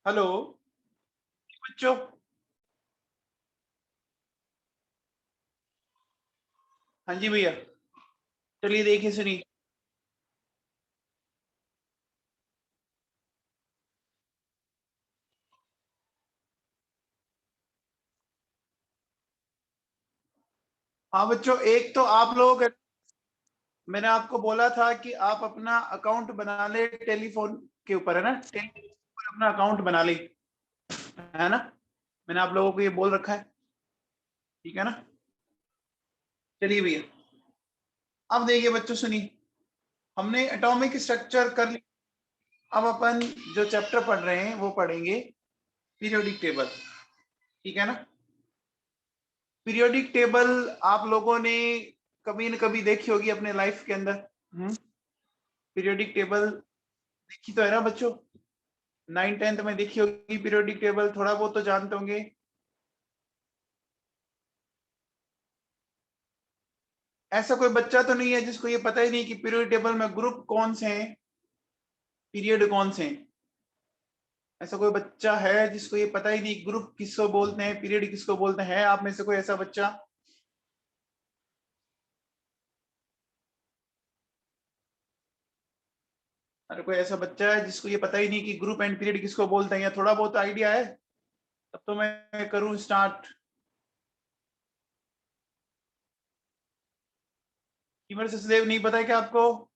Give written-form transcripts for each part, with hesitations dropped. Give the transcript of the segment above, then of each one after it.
Hello बच्चों। हाँ जी भैया, चलिए देखिए सुनिए। हाँ बच्चों, एक तो आप लोग, मैंने आपको बोला था कि आप अपना अकाउंट बना ले टेलीफोन के ऊपर, है ना? टेलीफोन पर अपना अकाउंट बना ले, है ना? मैंने आप लोगों को ये बोल रखा है, ठीक है ना? चलिए भैया, अब देखिए बच्चों सुनिए। हमने एटॉमिक स्ट्रक्चर कर लिया। अब अपन जो चैप्टर पढ़ रहे हैं वो पढ़ेंगे पीरियोडिक टेबल, ठीक है ना? पीरियोडिक टेबल आप लोगों ने कभी न कभी देखी होगी अपने लाइफ के अंदर। पीरियोडिक टेबल देखी तो है ना बच्चों? 9th 10th में देखी होगी पीरियोडिक टेबल, थोड़ा बहुत तो जानते होंगे। ऐसा कोई बच्चा तो नहीं है जिसको ये पता ही नहीं कि पीरियोडिक टेबल में ग्रुप कौन से हैं, पीरियड कौन से हैं? ऐसा कोई बच्चा है जिसको ये पता ही नहीं ग्रुप किसको बोलते हैं, पीरियड किसको बोलते हैं? आप में से कोई ऐसा बच्चा? अरे कोई ऐसा बच्चा है जिसको ये पता ही नहीं कि ग्रुप एंड पीरियड किसको बोलते हैं, या थोड़ा बहुत आइडिया है? तब तो मैं करूं स्टार्ट। कीमर सचदेव, नहीं पता है क्या आपको?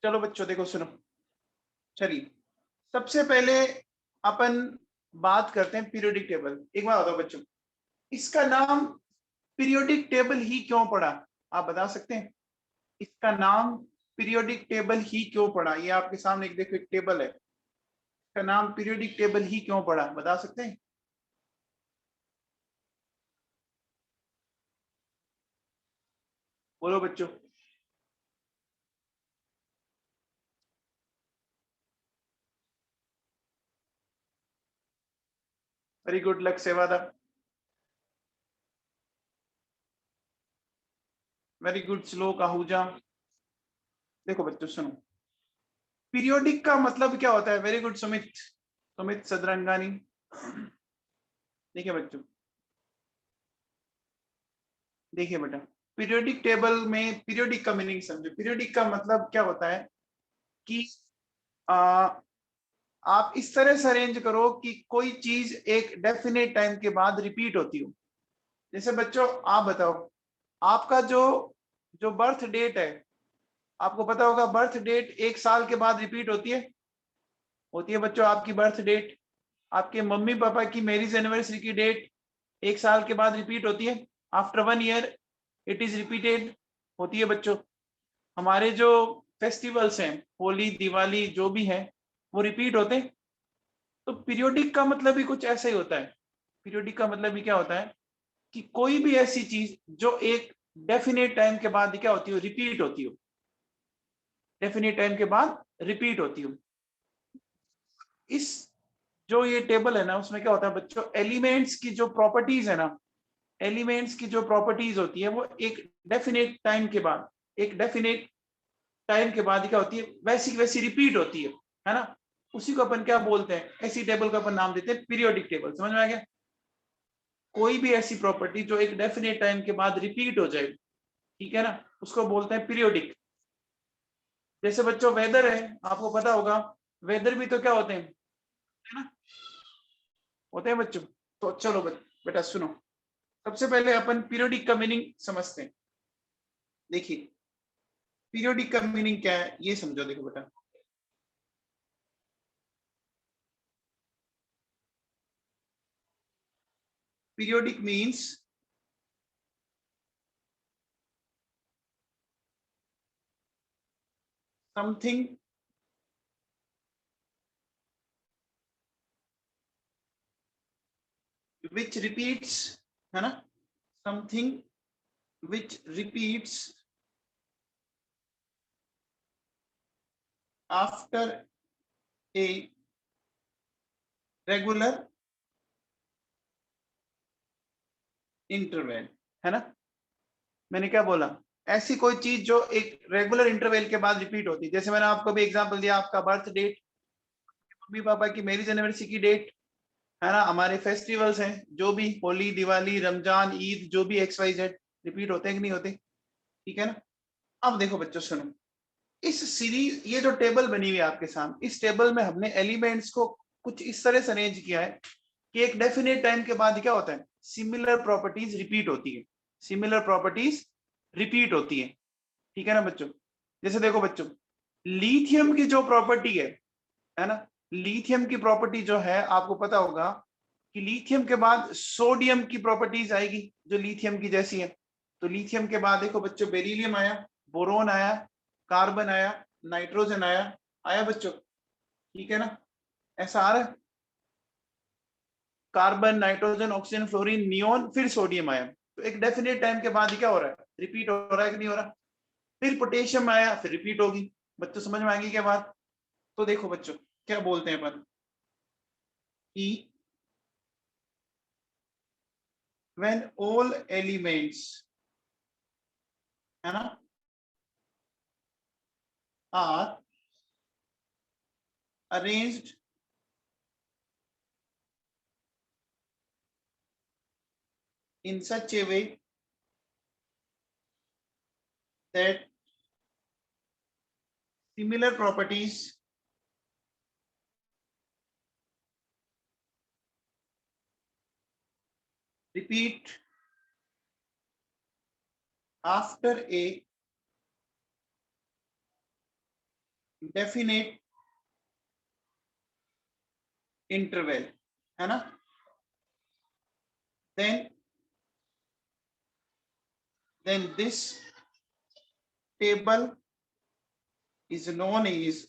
चलो बच्चों देखो सुनो, चलिए सबसे पहले अपन बात करते हैं पीरियोडिक टेबल। एक बात बताओ बच्चों, इसका नाम पीरियोडिक टेबल ही क्यों पड़ा? आप बता सकते हैं इसका नाम पीरियोडिक टेबल ही क्यों पड़ा? ये आपके सामने एक देखो, एक टेबल है, इसका नाम पीरियोडिक टेबल ही क्यों पड़ा, बता सकते हैं? बोलो बच्चों। वेरी गुड लक सेवादा, वेरी गुड श्लोक आहूजा। देखो बच्चों सुनो, पीरियोडिक का मतलब क्या होता है? Very good Sumit, Sumit Sadarangani. देखिए बच्चों, देखिए बेटा, पीरियोडिक टेबल में पीरियोडिक का मीनिंग समझो। पीरियोडिक का मतलब क्या होता है कि आ, आप इस तरह से अरेंज करो कि कोई चीज एक डेफिनेट टाइम के बाद रिपीट होती हो। जैसे बच्चों आप बताओ, आपका जो जो बर्थ डेट है, आपको पता होगा बर्थ डेट एक साल के बाद रिपीट होती है। होती है बच्चों आपकी बर्थ डेट, आपके मम्मी पापा की मैरिज एनिवर्सरी की डेट एक साल के बाद रिपीट होती है। After 1 year it is repeated, होती है बच्चों। हमारे जो फेस्टिवल्स हैं, होली दिवाली जो भी है, वो रिपीट होते हैं। तो पीरियोडिक का मतलब भी कुछ ऐसा ही होता है। पीरियोडिक का मतलब भी क्या होता है कि कोई भी ऐसी चीज जो एक डेफिनेट टाइम के बाद क्या होती हो, रिपीट होती हो, डेफिनेट टाइम के बाद रिपीट होती हो। इस जो ये टेबल है ना, उसमें क्या होता है बच्चों, एलिमेंट्स की जो प्रॉपर्टीज है ना, एलिमेंट्स की जो प्रॉपर्टीज होती है वो एक डेफिनेट टाइम के बाद, एक डेफिनेट टाइम के बाद क्या होती है, वैसी वैसी रिपीट होती है ना? उसी को अपन क्या बोलते हैं, ऐसी टेबल का अपन नाम देते हैं पीरियोडिक टेबल। समझ में आ गया? कोई भी ऐसी प्रॉपर्टी जो एक डेफिनेट टाइम के बाद रिपीट हो जाए, ठीक है ना, उसको बोलते हैं पीरियोडिक। जैसे बच्चों वेदर है, आपको पता होगा वेदर भी तो क्या होते हैं, है ना? होते हैं बच्चों। तो चलो बेटा सुनो, सबसे पहले अपन पीरियोडिक का मीनिंग समझते हैं। देखिए पीरियोडिक का मीनिंग क्या है ये समझो। देखो बेटा, periodic means something which repeats, है ना? Something which repeats after a regular interval, है ना? मैंने क्या बोला? ऐसी कोई चीज जो एक रेगुलर इंटरवल के बाद रिपीट होती है। जैसे मैंने आपको भी एग्जांपल दिया, आपका बर्थ डेट, मम्मी पापा की मैरिज एनिवर्सरी की डेट, है ना, हमारे फेस्टिवल्स हैं जो भी, होली, दिवाली, रमजान, ईद, जो भी XYZ, रिपीट होते हैं कि नहीं होते? ठीक है ना। अब देखो बच्चों सुनो, इस सीरीज, ये जो टेबल बनी हुई है आपके सामने, इस टेबल में हमने एलिमेंट्स को कुछ इस तरह से अरेंज किया है कि एक डेफिनेट टाइम के बाद क्या होता है, सिमिलर प्रॉपर्टीज रिपीट होती है, सिमिलर प्रॉपर्टीज रिपीट होती है। ठीक है ना बच्चों। जैसे देखो बच्चों, लिथियम की जो प्रॉपर्टी है ना, लिथियम की प्रॉपर्टी जो है, आपको पता होगा कि लिथियम के बाद सोडियम की प्रॉपर्टीज आएगी जो लिथियम की जैसी है। तो लिथियम के बाद देखो बच्चों, बेरिलियम आया, बोरोन आया, कार्बन आया, नाइट्रोजन आया, आया बच्चों? ठीक है ना, ऐसा आ रहा है, carbon, nitrogen, oxygen, fluorine, neon, फिर सोडियम आया। तो एक डेफिनेट टाइम के बाद क्या हो रहा है, रिपीट हो रहा है कि नहीं हो रहा? फिर पोटेशियम आया, फिर रिपीट होगी। बच्चों समझ में आएगी क्या बात? तो देखो बच्चों, क्या बोलते हैं अपन कि when all elements, है ना, are arranged in such a way that similar properties repeat after a definite interval, है ना, then this table is known as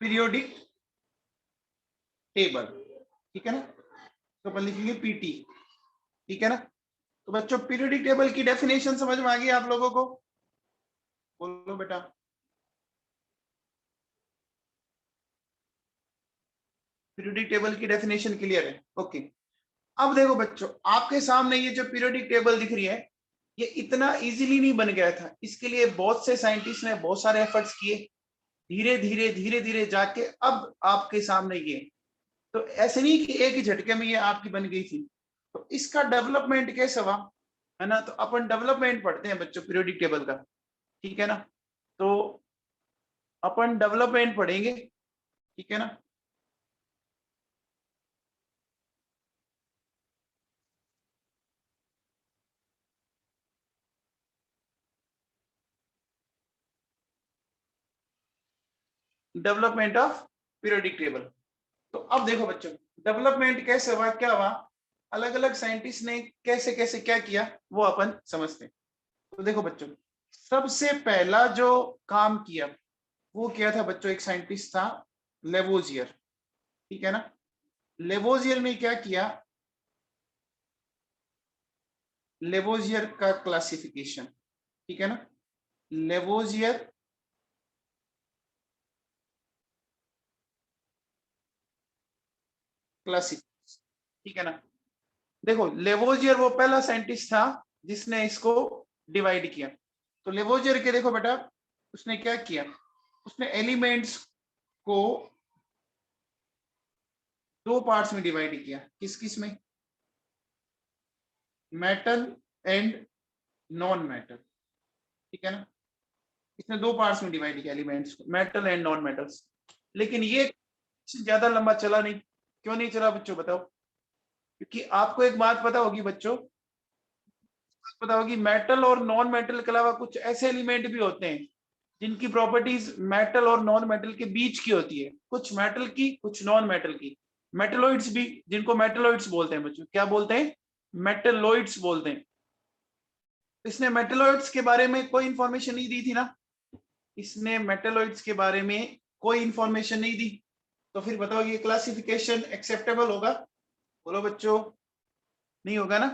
periodic table। ठीक है ना, तो अपन लिखेंगे पीटी। ठीक है ना। तो बच्चों, पीरियोडिक टेबल की डेफिनेशन समझ में आ गई आप लोगों को? बोलो बेटा। पीरियोडिक टेबल की डेफिनेशन क्लियर है? ओके। अब देखो बच्चों, आपके सामने ये जो पीरियोडिक टेबल दिख रही है, ये इतना इजीली नहीं बन गया था। इसके लिए बहुत से साइंटिस्ट ने बहुत सारे एफर्ट्स किए, धीरे धीरे जाके अब आपके सामने ये। तो ऐसे नहीं कि एक ही झटके में ये आपकी बन गई थी। तो इसका डेवलपमेंट कैसे हुआ, है ना, तो अपन डेवलपमेंट पढ़ते हैं बच्चों पीरियोडिक टेबल का। ठीक है ना। तो अपन डेवलपमेंट पढ़ेंगे। ठीक है ना। Development of periodic table. तो अब देखो बच्चों, डेवलपमेंट कैसे हुआ, क्या हुआ, अलग अलग साइंटिस्ट ने कैसे कैसे क्या किया, वो अपन समझते हैं। तो देखो बच्चों, सबसे पहला जो काम किया वो किया था बच्चों, एक साइंटिस्ट था, लेवोजियर। ठीक है ना। लेवोजियर ने क्या किया, लेवोजियर का क्लासिफिकेशन। ठीक है ना। Lavoisier classification. ठीक है ना। देखो, लेवोजियर वो पहला साइंटिस्ट था जिसने इसको डिवाइड किया। तो लेवोजियर के देखो बेटा, उसने क्या किया, उसने एलिमेंट्स को दो पार्ट्स में डिवाइड किया। किस किस में? Metal and non metal. ठीक है ना। इसने दो पार्ट्स में डिवाइड किया एलिमेंट्स को, मेटल एंड नॉन मेटल्स। लेकिन ये ज्यादा लंबा चला नहीं। क्यों नहीं चला बच्चों, बताओ? क्योंकि आपको एक बात पता होगी बच्चों, पता होगी, मेटल और नॉन मेटल के अलावा कुछ ऐसे एलिमेंट भी होते हैं जिनकी प्रॉपर्टीज मेटल और नॉन मेटल के बीच की होती है, कुछ मेटल की, कुछ नॉन मेटल की। मेटलोइड्स भी, जिनको मेटलोइड्स बोलते हैं बच्चों, क्या बोलते हैं? मेटलोइड्स बोलते हैं। इसने मेटलोइड्स के बारे में कोई इंफॉर्मेशन नहीं दी थी ना, इसने मेटलोइड्स के बारे में कोई इंफॉर्मेशन नहीं दी। तो फिर बताओ, ये क्लासिफिकेशन एक्सेप्टेबल होगा? बोलो बच्चों, नहीं होगा ना।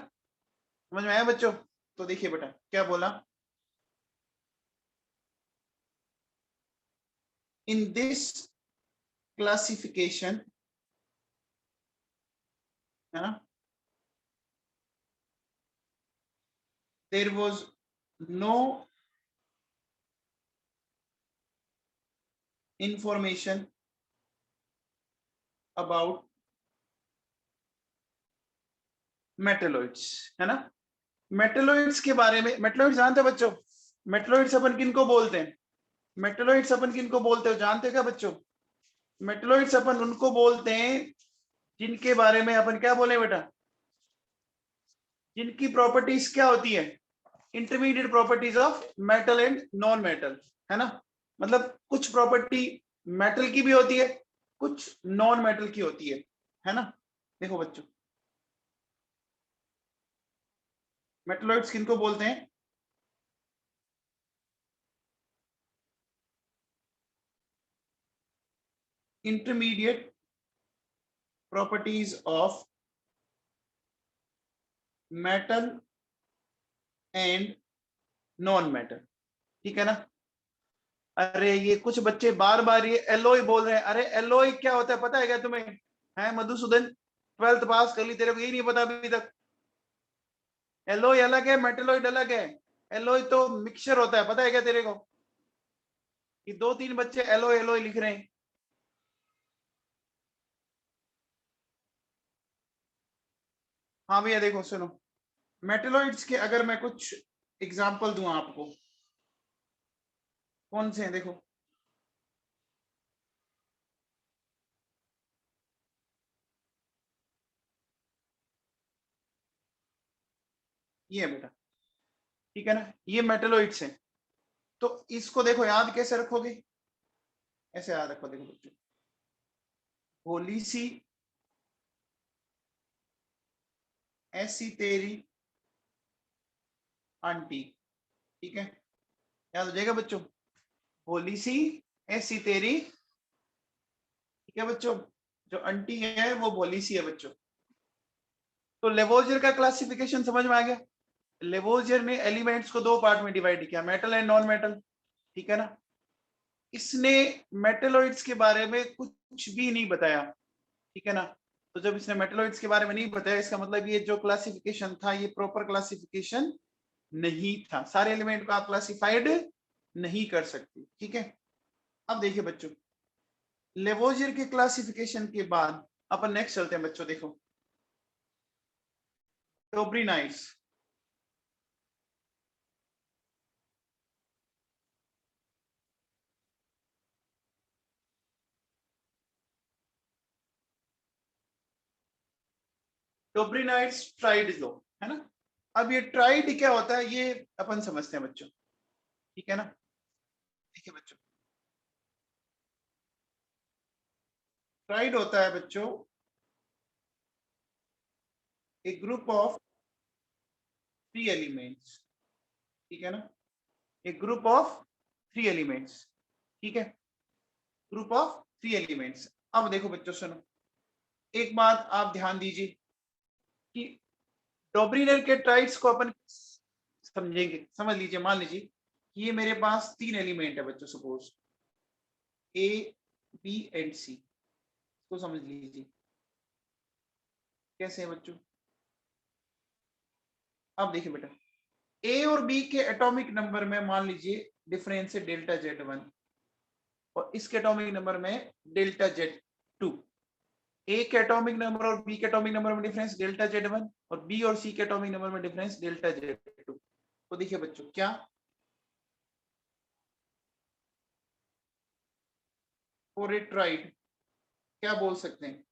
समझ में आया बच्चों? तो देखिए बेटा, क्या बोला, इन दिस classification है ना, there was no information about metalloids, है ना। मेटलोइड्स के बारे में, मेटलोइड्स जानते हो बच्चों, मेटलोइड्स अपन किनको बोलते हैं, मेटलोइड्स अपन किनको बोलते हो जानते हो क्या बच्चों? मेटलोइड्स अपन उनको बोलते हैं जिनके बारे में अपन क्या बोले बेटा, जिनकी प्रॉपर्टीज क्या होती है, intermediate properties of metal and non metal, है ना। मतलब कुछ प्रॉपर्टी मेटल की भी होती है, कुछ नॉन मेटल की होती है ना। देखो बच्चों, मेटलॉइड्स किनको बोलते हैं, intermediate properties of metal and non metal, ठीक है ना। अरे ये कुछ बच्चे बार बार ये एलोय बोल रहे हैं, अरे एलोय क्या होता है पता है क्या तुम्हें, है मधुसूदन, 12th पास कर ली, तेरे को यही नहीं पता अभी तक? एलोय अलग है, मेटलॉइड अलग है। एलोय तो मिक्सचर होता है, पता है क्या तेरे को? कि 2-3 बच्चे एलोय एलोय लिख रहे हैं। हाँ भैया देखो सुनो, मेटलॉइड्स के अगर मैं कुछ एग्जांपल दूं आपको, कौन से हैं देखो, ये है बेटा, ठीक है ना, ये मेटलॉइड्स हैं। तो इसको देखो याद कैसे रखोगे, ऐसे याद रखो, देखो बच्चों, भोली सी ऐसी तेरी आंटी, ठीक है, याद हो जाएगा बच्चों, भोली सी ऐसी तेरी, ठीक है बच्चों, जो आंटी है वो भोली सी है बच्चों। तो लेवोजियर का क्लासिफिकेशन समझ में आ गया। लेवोजियर ने एलिमेंट्स को 2 पार्ट में डिवाइड किया, मेटल एंड नॉन मेटल, ठीक है ना। इसने मेटलॉइड्स के बारे में कुछ भी नहीं बताया, ठीक है ना। तो जब इसने मेटलॉइड्स के बारे में नहीं बताया, इसका मतलब ये जो क्लासिफिकेशन था ये प्रॉपर क्लासिफिकेशन नहीं था, सारे एलिमेंट को आप क्लासिफाइड नहीं कर सकते, ठीक है। अब देखिए बच्चों, लेवोजियर के क्लासिफिकेशन के बाद अपन नेक्स्ट चलते हैं बच्चों, देखो टोब्रिनाइड्स, टोब्रिनाइड्स ट्राइड लो, है ना। अब ये ट्राइड क्या होता है ये अपन समझते हैं बच्चों, ठीक है ना। देखिए बच्चों, ट्राइड होता है बच्चों एक ग्रुप ऑफ 3 एलिमेंट्स, ठीक है ना, एक ग्रुप ऑफ 3 एलिमेंट्स, ठीक है, ग्रुप ऑफ 3 एलिमेंट्स। अब देखो बच्चों सुनो, एक बात आप ध्यान दीजिए कि डोब्रिनर के ट्राइड्स को अपन समझेंगे, समझ लीजिए, मान लीजिए कि ये मेरे पास 3 एलिमेंट है बच्चों, सपोज ए बी एंड सी, तो समझ लीजिए कैसे है बच्चों। अब देखिए बेटा, ए और बी के एटॉमिक नंबर में मान लीजिए डिफरेंस है डेल्टा Z1, और इसके एटॉमिक नंबर में डेल्टा Z2। ए के एटॉमिक नंबर और बी के एटॉमिक नंबर में डिफरेंस डेल्टा Z1, और बी और सी के एटॉमिक नंबर में डिफरेंस डेल्टा Z2। तो देखिए बच्चों, क्या फॉर ए ट्राइड क्या बोल सकते हैं,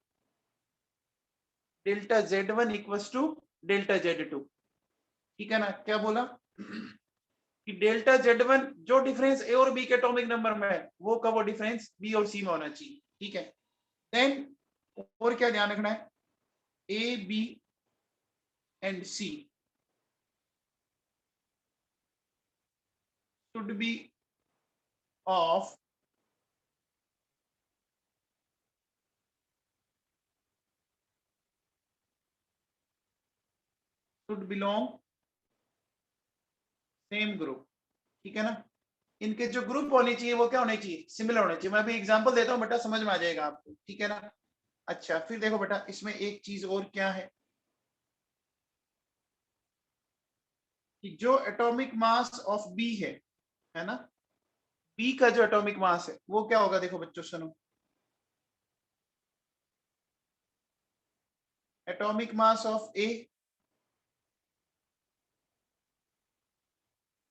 delta Z1 equals to delta Z2, ठीक है ना। क्या बोला कि डेल्टा Z1 जो डिफरेंस ए और बी के एटॉमिक नंबर में है वो का वो डिफरेंस बी और सी में होना चाहिए, ठीक है। देन और क्या ध्यान रखना है, A B and C should be of should belong same group, ठीक है ना। इनके जो ग्रुप होने चाहिए वो क्या होने चाहिए, सिमिलर होने चाहिए। मैं अभी एग्जांपल देता हूँ बेटा, समझ में आ जाएगा आपको, ठीक है ना। अच्छा फिर देखो बेटा, इसमें एक चीज और क्या है कि जो एटॉमिक मास ऑफ बी है ना, बी का जो एटॉमिक मास है वो क्या होगा, देखो बच्चों सुनो, atomic mass of A,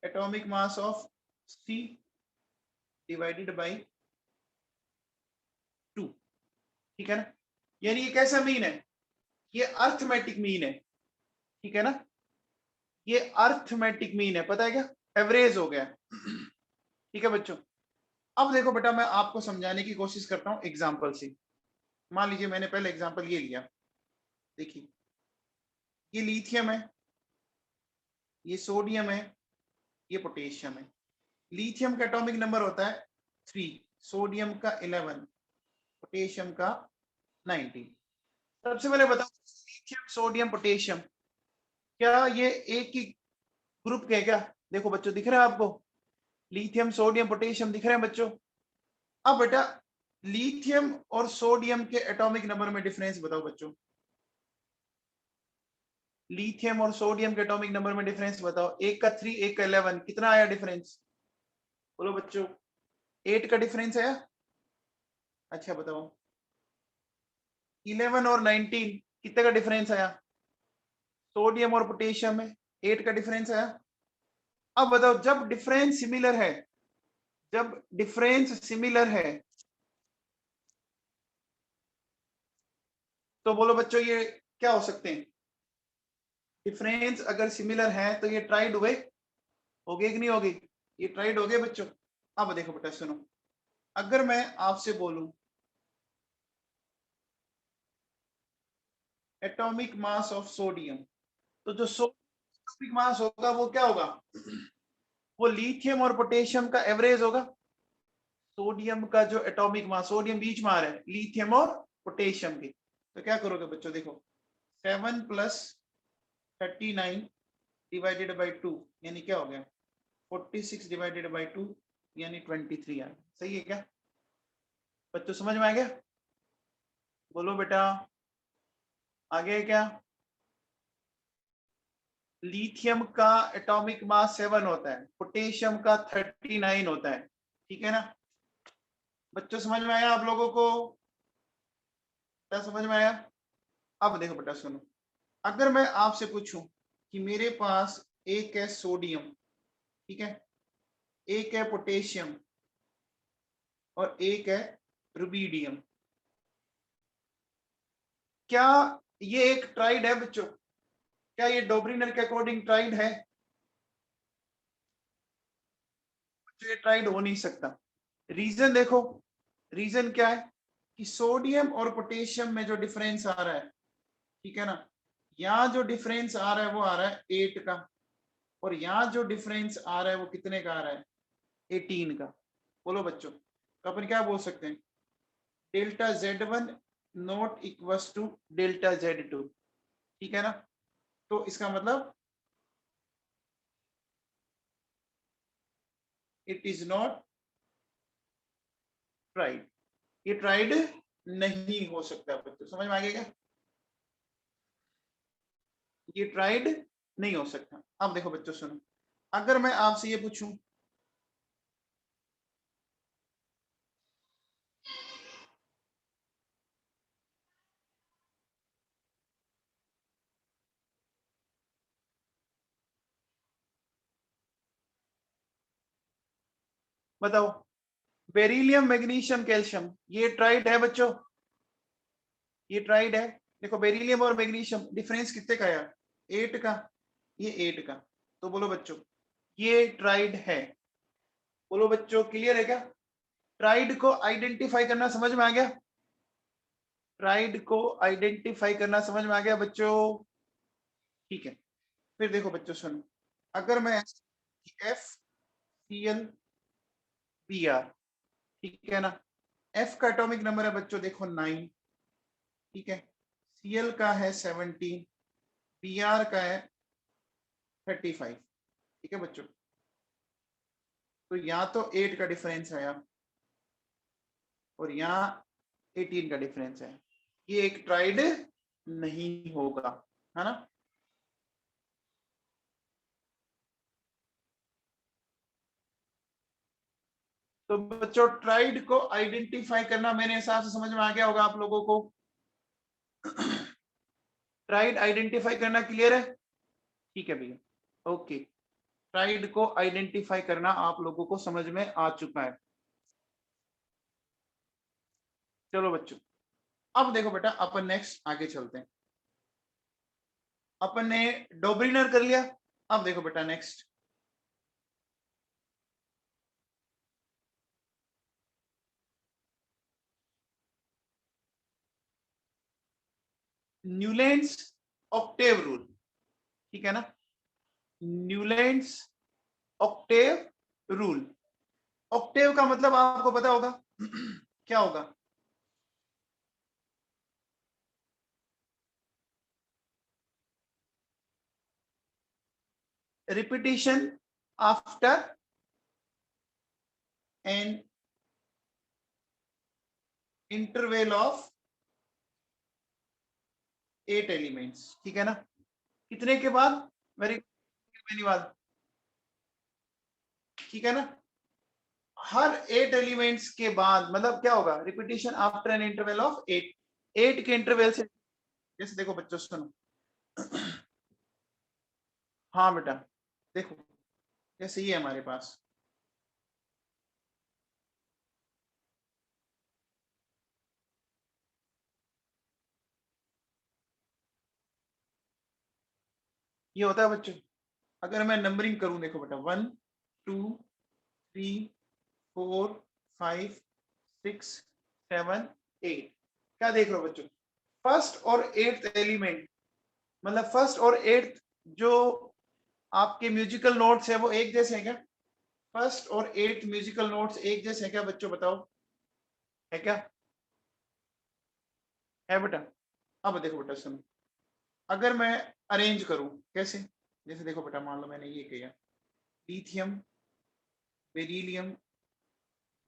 atomic mass of C divided by 2, ठीक है ना। यानी ये कैसा मीन है, ये अर्थमेटिक मीन है, ठीक है ना, ये अर्थमेटिक मीन है, पता है क्या, एवरेज हो गया, ठीक है बच्चों। अब देखो बेटा, मैं आपको समझाने की कोशिश करता हूं एग्जाम्पल से। मान लीजिए मैंने पहले एग्जाम्पल ये लिया, देखिए ये लिथियम है, ये सोडियम है, ये पोटेशियम है। लिथियम का एटॉमिक नंबर होता है 3, सोडियम का 11, पोटेशियम का 19। सबसे पहले बताओ, लिथियम सोडियम पोटेशियम क्या ये एक ही ग्रुप के क्या, देखो बच्चों दिख रहा है आपको, लिथियम सोडियम पोटेशियम दिख रहे हैं बच्चों। अब बेटा लिथियम और सोडियम के एटॉमिक नंबर में डिफरेंस बताओ बच्चों, लिथियम और सोडियम के एटॉमिक नंबर में डिफरेंस बताओ, एक का 3 एक का 11, कितना आया डिफरेंस, बोलो बच्चों, 8 का डिफरेंस आया। अच्छा बताओ 11 और 19 कितने का डिफरेंस आया, सोडियम और पोटेशियम में 8 का डिफरेंस आया। अब बताओ जब डिफरेंस सिमिलर है, जब डिफरेंस सिमिलर है तो बोलो बच्चों ये क्या हो सकते हैं, डिफरेंस अगर सिमिलर है तो ये ट्राइड हुए, होगे कि नहीं होगी, ये ट्राइड हो गए बच्चों। अब देखो बेटा सुनो, अगर मैं आपसे बोलूं एटॉमिक मास ऑफ सोडियम, तो जो एटॉमिक मास होगा वो क्या होगा, वो लिथियम और पोटेशियम का एवरेज होगा। सोडियम का जो एटॉमिक मास, सोडियम बीच में आ रहा है लिथियम और पोटेशियम के, तो क्या करोगे बच्चों, देखो 7 प्लस 39 डिवाइडेड बाई 2 यानी क्या हो गया, 46 डिवाइडेड बाई 2 यानी 23 आ गया, सही है क्या बच्चों, समझ में आ गया, बोलो बेटा आगे क्या, लिथियम का एटॉमिक मास 7 होता है, पोटेशियम का 39 होता है, ठीक है ना बच्चों, समझ में आया आप लोगों को, क्या समझ में आया। अब देखो बेटा सुनो, अगर मैं आपसे पूछूं कि मेरे पास एक है सोडियम, ठीक है, एक है पोटेशियम और एक है रुबीडियम, क्या ये एक ट्राइड है बच्चों, क्या ये डोब्रिनर के अकॉर्डिंग ट्राइड है, ये ट्राइड हो नहीं सकता। रीजन देखो, रीजन क्या है कि सोडियम और पोटेशियम में जो डिफरेंस आ रहा है, ठीक है ना, यहाँ जो डिफरेंस आ रहा है वो आ रहा है 8 का, और यहाँ जो डिफरेंस आ रहा है वो कितने का आ रहा है, 18 का। बोलो बच्चों, तो अपन क्या बोल सकते हैं, delta Z1 not equals to delta Z2, ठीक है ना, तो इसका मतलब इट इज नॉट ट्राइड, ये ट्राइड नहीं हो सकता बच्चों, समझ में आ गया क्या, ये ट्राइड नहीं हो सकता। अब देखो बच्चों सुनो, अगर मैं आपसे ये पूछूं बताओ, बेरिलियम मैग्नीशियम कैल्शियम ये ट्राइड है बच्चों, ये ट्राइड है। देखो बेरिलियम और मैग्नीशियम डिफरेंस कितने का आया, 8 का, ये 8 का, तो बोलो बच्चों ये ट्राइड है, बोलो बच्चों क्लियर है क्या, ट्राइड को आइडेंटिफाई करना समझ में आ गया, ट्राइड को आइडेंटिफाई करना समझ में आ गया बच्चों, ठीक है। फिर देखो बच्चों सुनो, अगर मैं FClBr, ठीक है ना, F का एटॉमिक नंबर है बच्चों देखो 9, ठीक है, Cl का है 17, Br का है 35, ठीक है बच्चों, तो यहाँ तो 8 का डिफरेंस आया और यहाँ 18 का डिफरेंस है, ये एक ट्राइड नहीं होगा, है ना। तो बच्चों ट्राइड को आइडेंटिफाई करना मेरे हिसाब से समझ में आ गया होगा आप लोगों को। ट्राइड आइडेंटिफाई करना क्लियर है? ठीक है भैया, ओके। ट्राइड को आइडेंटिफाई करना आप लोगों को समझ में आ चुका है। चलो बच्चों, अब देखो बेटा, अपन नेक्स्ट आगे चलते हैं। अपन ने डोब्रिनर कर लिया, अब देखो बेटा नेक्स्ट न्यूलैंड्स ऑक्टेव रूल, ठीक है ना। Newlands Octave rule. ऑक्टेव का मतलब आपको पता होगा क्या होगा? Repetition after an interval of 8 elements, ठीक है ना। कितने के बाद? वेरी बाद, ठीक है ना। हर 8 एलिमेंट्स के बाद मतलब क्या होगा? Repetition after an interval of 8। 8 के इंटरवल से, जैसे देखो बच्चों सुनो, हाँ बेटा देखो, जैसे ये हमारे पास ये होता है बच्चों। अगर मैं नंबरिंग करूं, देखो बेटा 1 2 3 4 5 6 7 8, क्या देख रहे हो बच्चों? फर्स्ट और एट्थ एलिमेंट, मतलब फर्स्ट और एट्थ जो आपके म्यूजिकल नोट्स है वो एक जैसे हैं क्या? फर्स्ट और एट्थ म्यूजिकल नोट्स एक जैसे हैं क्या बच्चों, बताओ, है क्या? है बेटा। अब देखो बेटा सुनो, अगर मैं अरेंज करूं, कैसे? जैसे देखो बेटा, मान लो मैंने ये किया, lithium, beryllium,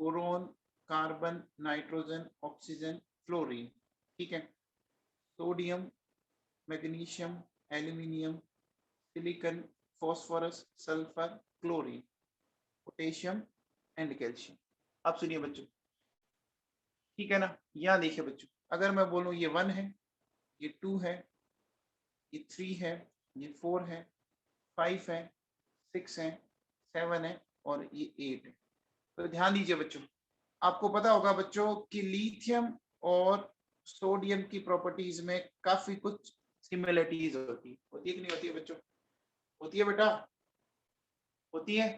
boron, carbon, nitrogen, oxygen, fluorine, ठीक है। Sodium, magnesium, aluminium, silicon, phosphorus, sulphur, chlorine, potassium and calcium. अब सुनिए बच्चों, ठीक है ना। यहाँ देखिए बच्चों, अगर मैं बोलूं ये 1 है, ये 2 है, ये 3 है, ये 4 है, 5 है, 6 है, 7 है और ये 8 है। तो ध्यान दीजिए बच्चों, आपको पता होगा बच्चों कि लिथियम और सोडियम की प्रॉपर्टीज में काफी कुछ सिमिलरिटीज होती है कि नहीं होती है बच्चों? होती है बेटा, होती है,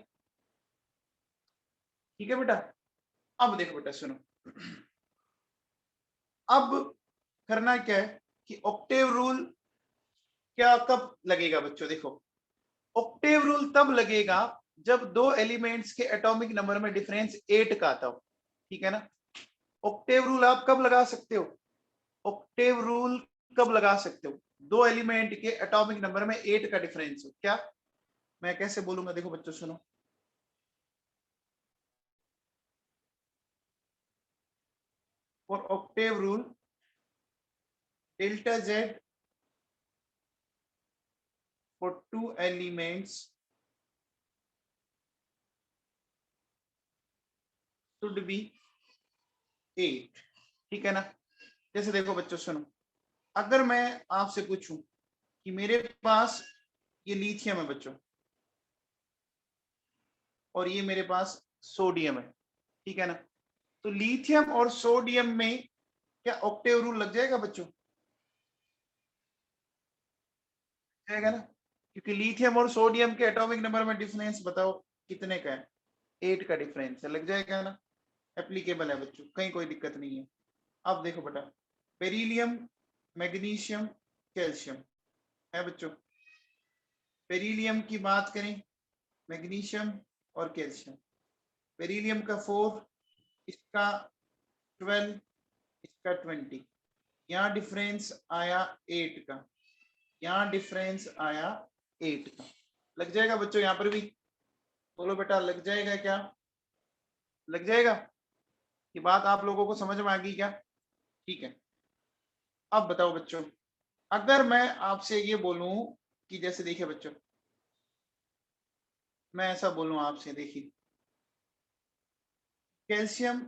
ठीक है बेटा। अब देखो बेटा सुनो, अब करना क्या है कि ऑक्टेव रूल क्या कब लगेगा बच्चों? देखो, ऑक्टेव रूल तब लगेगा जब दो एलिमेंट्स के एटॉमिक नंबर में डिफरेंस 8 का आता हो, ठीक है ना। ऑक्टेव रूल आप कब लगा सकते हो? ऑक्टेव रूल कब लगा सकते हो? दो एलिमेंट के एटॉमिक नंबर में 8 का डिफरेंस हो। क्या मैं कैसे बोलूंगा? देखो बच्चों सुनो, for Octave rule delta Z for two elements should be 8, ठीक है ना। जैसे देखो बच्चों सुनो, अगर मैं आपसे पूछूं कि मेरे पास ये लिथियम है बच्चों और ये मेरे पास सोडियम है, ठीक है ना। तो लिथियम और सोडियम में क्या ऑक्टेव रूल लग जाएगा बच्चों? जाएगा ना, क्योंकि लिथियम और सोडियम के एटॉमिक नंबर में डिफरेंस बताओ कितने का है? 8 का डिफरेंस है, लग जाएगा ना। एप्लीकेबल है बच्चों, कहीं कोई दिक्कत नहीं है। अब देखो बेटा, बेरिलियम, मैग्नीशियम, कैल्शियम है बच्चों। बेरिलियम की बात करें, मैग्नीशियम और कैल्शियम। बेरिलियम का 4, इसका 12, इसका 20, यहाँ डिफरेंस आया 8 का, यहाँ डिफरेंस आया 8 का। लग जाएगा बच्चों यहाँ पर भी? बोलो बेटा, लग जाएगा क्या? लग जाएगा? ये बात आप लोगों को समझ में आ गई क्या? ठीक है। अब बताओ बच्चों, अगर मैं आपसे ये बोलूं कि जैसे देखिए बच्चों, मैं ऐसा बोलूं आपसे, देखिए कैल्शियम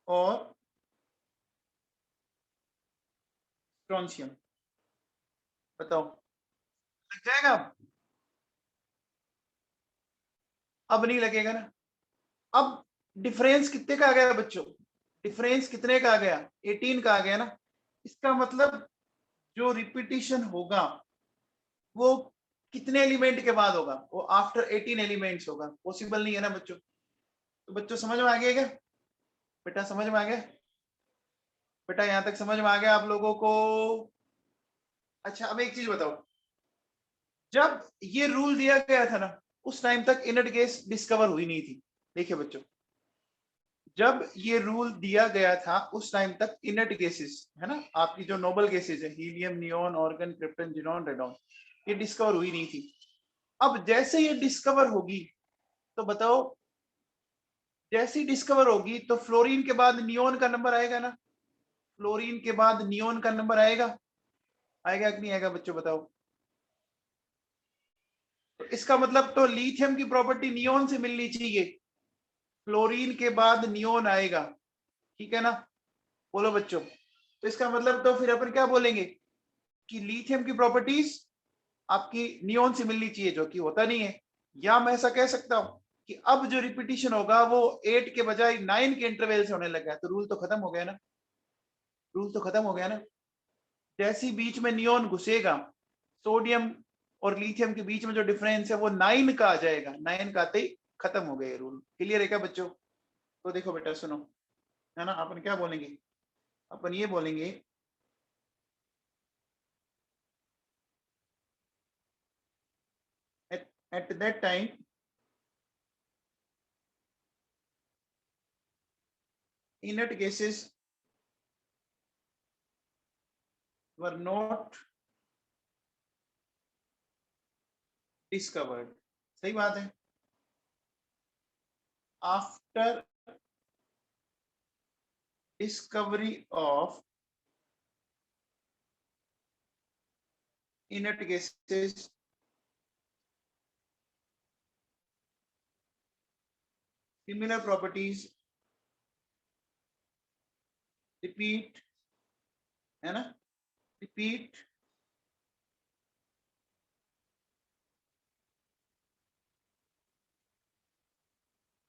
और स्ट्रोंशियम, बताओ लग जाएगा? अब नहीं लगेगा ना। अब डिफरेंस कितने का आ गया बच्चों? डिफरेंस कितने का आ गया? 18 का आ गया ना। इसका मतलब जो रिपीटिशन होगा वो कितने एलिमेंट के बाद होगा? वो आफ्टर 18 एलिमेंट्स होगा। पॉसिबल नहीं है ना बच्चों। तो बच्चों समझ में आ गया क्या? बेटा समझ में आ गया? बेटा यहां तक समझ में आ गया आप लोगों को? अच्छा अब एक चीज बताओ, जब ये रूल दिया गया था ना, उस टाइम तक इनर्ट गैस डिस्कवर हुई नहीं थी। देखिए बच्चों, जब ये रूल दिया गया था उस टाइम तक इनर्ट गैसेस है ना, आपकी जो नोबल गैसेस है, helium, neon, organ, krypton, xenon, radon, ये डिस्कवर हुई नहीं थी। अब जैसे ये डिस्कवर होगी तो बताओ, जैसी डिस्कवर होगी तो फ्लोरीन के बाद नियोन का नंबर आएगा ना। फ्लोरीन के बाद नियोन का नंबर आएगा, आएगा कि नहीं आएगा बच्चों बताओ? तो इसका मतलब तो लिथियम की प्रॉपर्टी नियोन से मिलनी चाहिए। फ्लोरीन के बाद नियोन आएगा, ठीक है ना? बोलो बच्चों। तो इसका मतलब तो फिर अपन क्या बोलेंगे कि लिथियम की प्रॉपर्टीज आपकी नियोन से मिलनी चाहिए, जो कि होता नहीं है। या मैं ऐसा कह सकता हूं कि अब जो रिपीटिशन होगा वो 8 के बजाय 9 के इंटरवल से होने लगा है। तो रूल तो खत्म हो गया ना। रूल तो खत्म हो गया ना। जैसी बीच में नियोन घुसेगा, सोडियम और लिथियम के बीच में जो डिफरेंस है वो 9 का आ जाएगा। 9 का आते ही खत्म हो गया रूल। क्लियर है क्या बच्चों? तो देखो बेटा सुनो, है ना, अपन क्या बोलेंगे? अपन ये बोलेंगे at that time inert gases were not discovered। सही बात है। After discovery of inert gases, similar properties repeat, है ना, repeat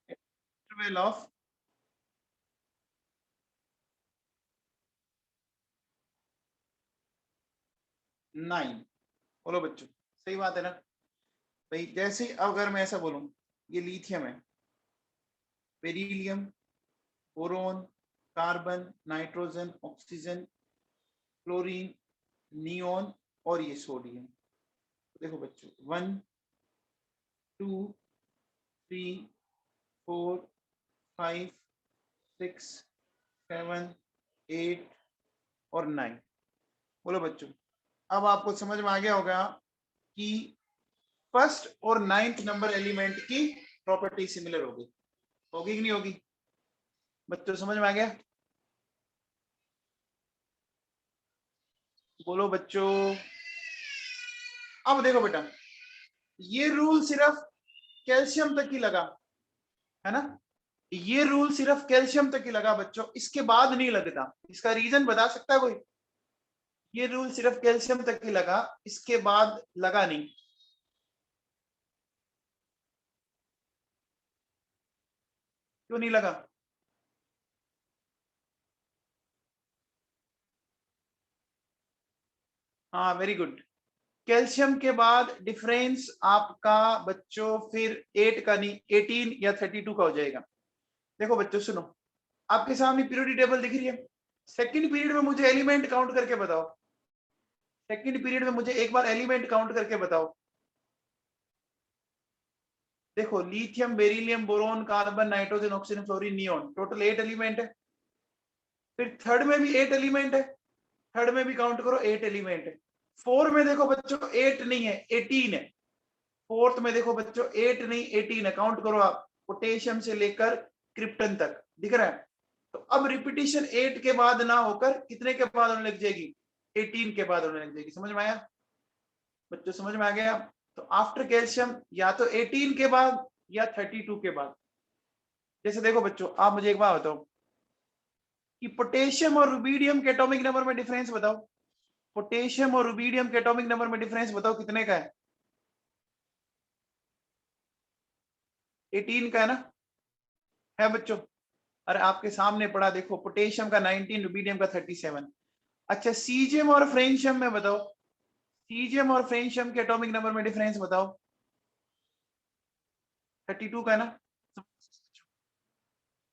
interval of 9। बोलो बच्चों, सही बात है ना भाई? जैसे अगर मैं ऐसा बोलूं, ये लिथियम है, beryllium, boron, carbon, nitrogen, oxygen, chlorine, neon और ये सोडियम। देखो बच्चों, 1 2 3 4 5 6 7 8 और 9। बोलो बच्चों, अब आपको समझ में आ गया होगा कि फर्स्ट और 9th नंबर एलिमेंट की प्रॉपर्टी सिमिलर होगी। होगी कि नहीं होगी? बच्चों समझ में आ गया? बोलो बच्चों। अब देखो बेटा, ये रूल सिर्फ कैल्शियम तक ही लगा, है ना? ये रूल सिर्फ कैल्शियम तक ही लगा बच्चों, इसके बाद नहीं लगता। इसका रीजन बता सकता है कोई? ये रूल सिर्फ कैल्शियम तक ही लगा, इसके बाद लगा नहीं। क्यों नहीं लगा? हाँ वेरी गुड। कैल्शियम के बाद डिफरेंस आपका बच्चों फिर 8 का नहीं, 18 या 32 का हो जाएगा। देखो बच्चों सुनो, आपके सामने पीरियोडिक टेबल दिख रही है। सेकंड पीरियड में मुझे एलिमेंट काउंट करके बताओ। सेकंड पीरियड में मुझे एक बार एलिमेंट काउंट करके बताओ। देखो, lithium, beryllium, boron, carbon, nitrogen, oxygen, fluorine, neon, total 8 element है। फिर थर्ड में भी 8 एलिमेंट है। थर्ड में भी काउंट करो, 8 एलिमेंट है। फोर्थ में देखो बच्चों 8 नहीं है, 18 है। फोर्थ में देखो बच्चों 8 नहीं 18 है। काउंट करो आप, पोटेशियम से लेकर क्रिप्टन तक दिख रहा है। तो अब रिपीटिशन 8 के बाद ना होकर कितने के बाद होने लग जाएगी? 18 के बाद होने लग जाएगी। समझ में आया बच्चों? समझ में आ गया? तो आफ्टर कैल्शियम या तो 18 के बाद या 32 के बाद। जैसे देखो बच्चों, आप मुझे एक बात बताओ कि पोटेशियम और रुबीडियम के एटॉमिक नंबर में डिफरेंस बताओ। पोटेशियम और रुबीडियम के एटॉमिक नंबर में डिफरेंस बताओ कितने का है? 18 का है ना? है बच्चों? अरे आपके सामने पड़ा, देखो पोटेशियम का 19, रुबीडियम का 37। अच्छा सीजियम और फ्रेंशियम में बताओ, सीजियम और फ्रेंशियम के एटॉमिक नंबर में डिफरेंस बताओ। 32 का है ना?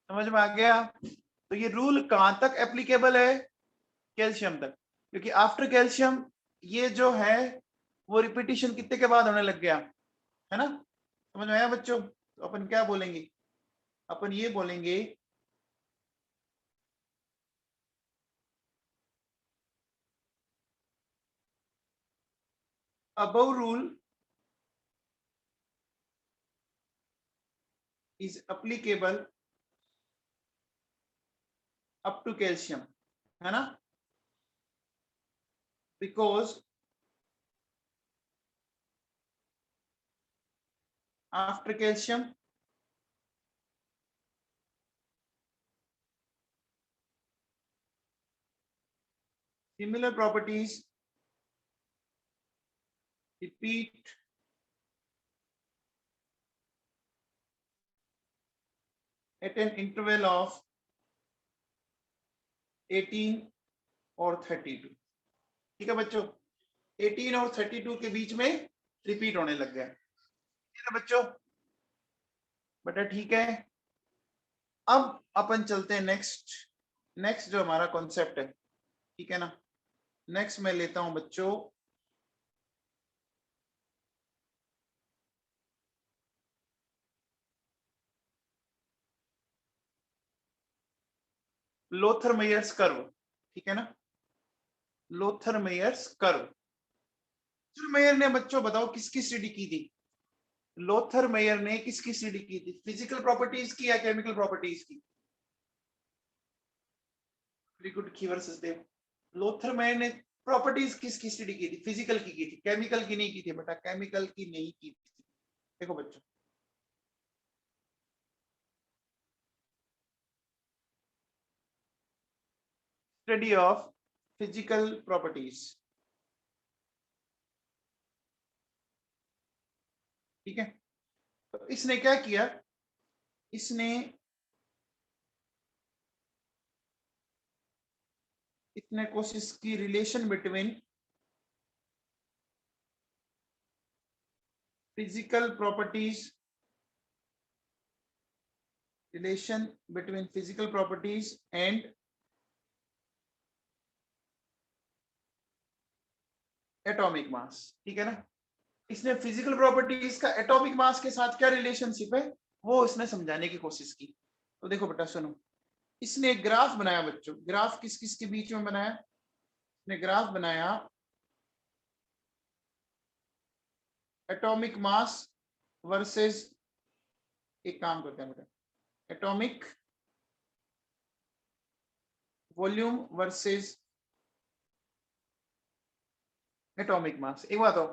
समझ में आ गया? तो ये रूल कहां तक एप्लीकेबल है? कैल्शियम तक, क्योंकि आफ्टर कैल्शियम ये जो है वो रिपीटिशन कितने के बाद होने लग गया, है ना? समझ में आया बच्चों? तो अपन क्या बोलेंगे? अपन ये बोलेंगे above rule is applicable up to calcium, है ना? Because after calcium similar properties repeat at an interval of 18 और 32। ठीक है बच्चों? 18 और 32 के बीच में रिपीट होने लग गया। ठीक है बच्चों? बेटा ठीक है। अब अपन चलते हैं नेक्स्ट। नेक्स्ट जो हमारा कॉन्सेप्ट है, ठीक है ना? नेक्स्ट मैं लेता हूं बच्चों लोथर मेयर्स कर्व। ठीक है ना? Lothar Meyers curve. Lothar Meyer ने बच्चों बताओ किसकी स्टडी की थी? लोथर मेयर ने किसकी स्टडी की थी? फिजिकल प्रॉपर्टीज की या केमिकल प्रॉपर्टीज की? वेरी गुड की वर्सेस देव। लोथर मेयर ने प्रॉपर्टीज किसकी स्टडी की थी? फिजिकल की थी, केमिकल की नहीं की थी बेटा, केमिकल की नहीं की थी। देखो बच्चों, स्टडी ऑफ फिजिकल प्रॉपर्टीज। ठीक है? तो इसने क्या किया? इसने इसने कोशिश की relation between physical properties, relation between physical properties and atomic mass. ठीक है ना? इसने फिजिकल प्रॉपर्टीज का एटॉमिक मास के साथ क्या रिलेशनशिप है वो इसने समझाने की कोशिश की। तो देखो बेटा सुनो, इसने एक ग्राफ बनाया बच्चों। ग्राफ किस किस के बीच में बनाया? इसने ग्राफ बनाया एटॉमिक मास वर्सेस, एक काम करते हैं बेटा, atomic volume versus atomic mass. एक बात हो,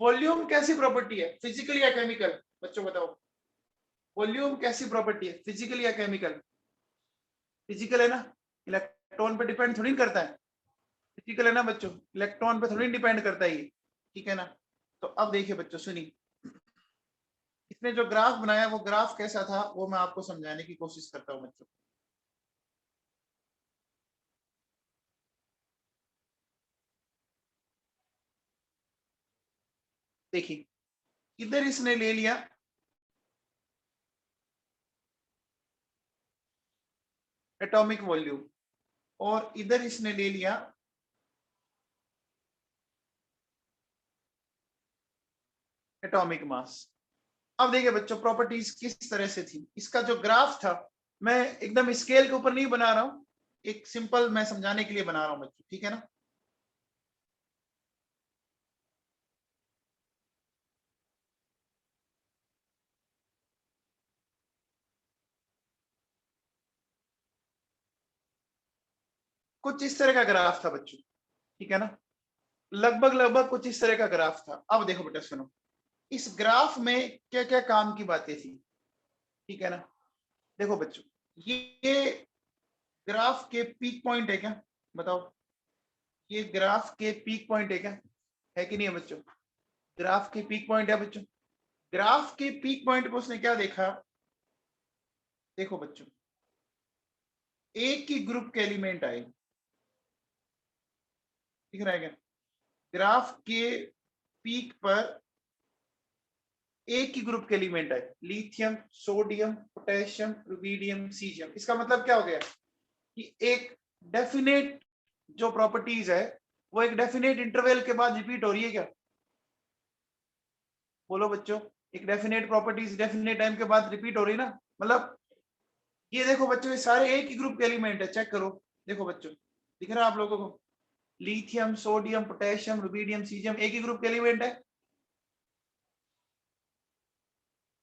वॉल्यूम कैसी प्रॉपर्टी है, फिजिकल या केमिकल? बच्चों बताओ, वॉल्यूम कैसी प्रॉपर्टी है, फिजिकल या केमिकल? फिजिकल है ना? इलेक्ट्रॉन पे डिपेंड थोड़ी करता है। फिजिकल है ना बच्चों? इलेक्ट्रॉन पे थोड़ी डिपेंड करता है ये। ठीक है ना? तो अब देखिए बच्चों सुनिए, इसने जो ग्राफ बनाया वो ग्राफ कैसा था वो मैं आपको समझाने की कोशिश करता हूं बच्चों। देखिए, इधर इसने ले लिया एटॉमिक वॉल्यूम और इधर इसने ले लिया एटॉमिक मास। अब देखिए बच्चों, प्रॉपर्टीज किस तरह से थी। इसका जो ग्राफ था, मैं एकदम स्केल के ऊपर नहीं बना रहा हूं, एक सिंपल मैं समझाने के लिए बना रहा हूं बच्चों। ठीक है ना? कुछ इस तरह का ग्राफ था बच्चों। ठीक है ना, लगभग लगभग कुछ इस तरह का ग्राफ था। अब देखो बेटा सुनो, इस ग्राफ में क्या क्या काम की बातें थी, ठीक है ना। देखो बच्चों, ये ग्राफ के पीक पॉइंट है क्या, बताओ, ये ग्राफ के पीक पॉइंट है कि नहीं है बच्चों, ग्राफ के पीक पॉइंट है बच्चों। ग्राफ के पीक पॉइंट पर उसने क्या देखा, देखो बच्चों, एक ही ग्रुप के एलिमेंट आए, दिख रहा है क्या, ग्राफ के पीक पर एक ही ग्रुप के एलिमेंट आए, lithium, sodium, potassium, rubidium, caesium. इसका मतलब क्या हो गया कि एक डेफिनेट जो प्रॉपर्टीज है वो एक डेफिनेट इंटरवल के बाद रिपीट हो रही है क्या, बोलो बच्चों, एक डेफिनेट प्रॉपर्टीज डेफिनेट टाइम के बाद रिपीट हो रही है ना। मतलब ये देखो बच्चों, ये सारे एक ही ग्रुप के एलिमेंट है, चेक करो, देखो बच्चों, दिख रहा है आप लोगों को, lithium, sodium, potassium, rubidium, caesium एक ही ग्रुप के एलिमेंट है,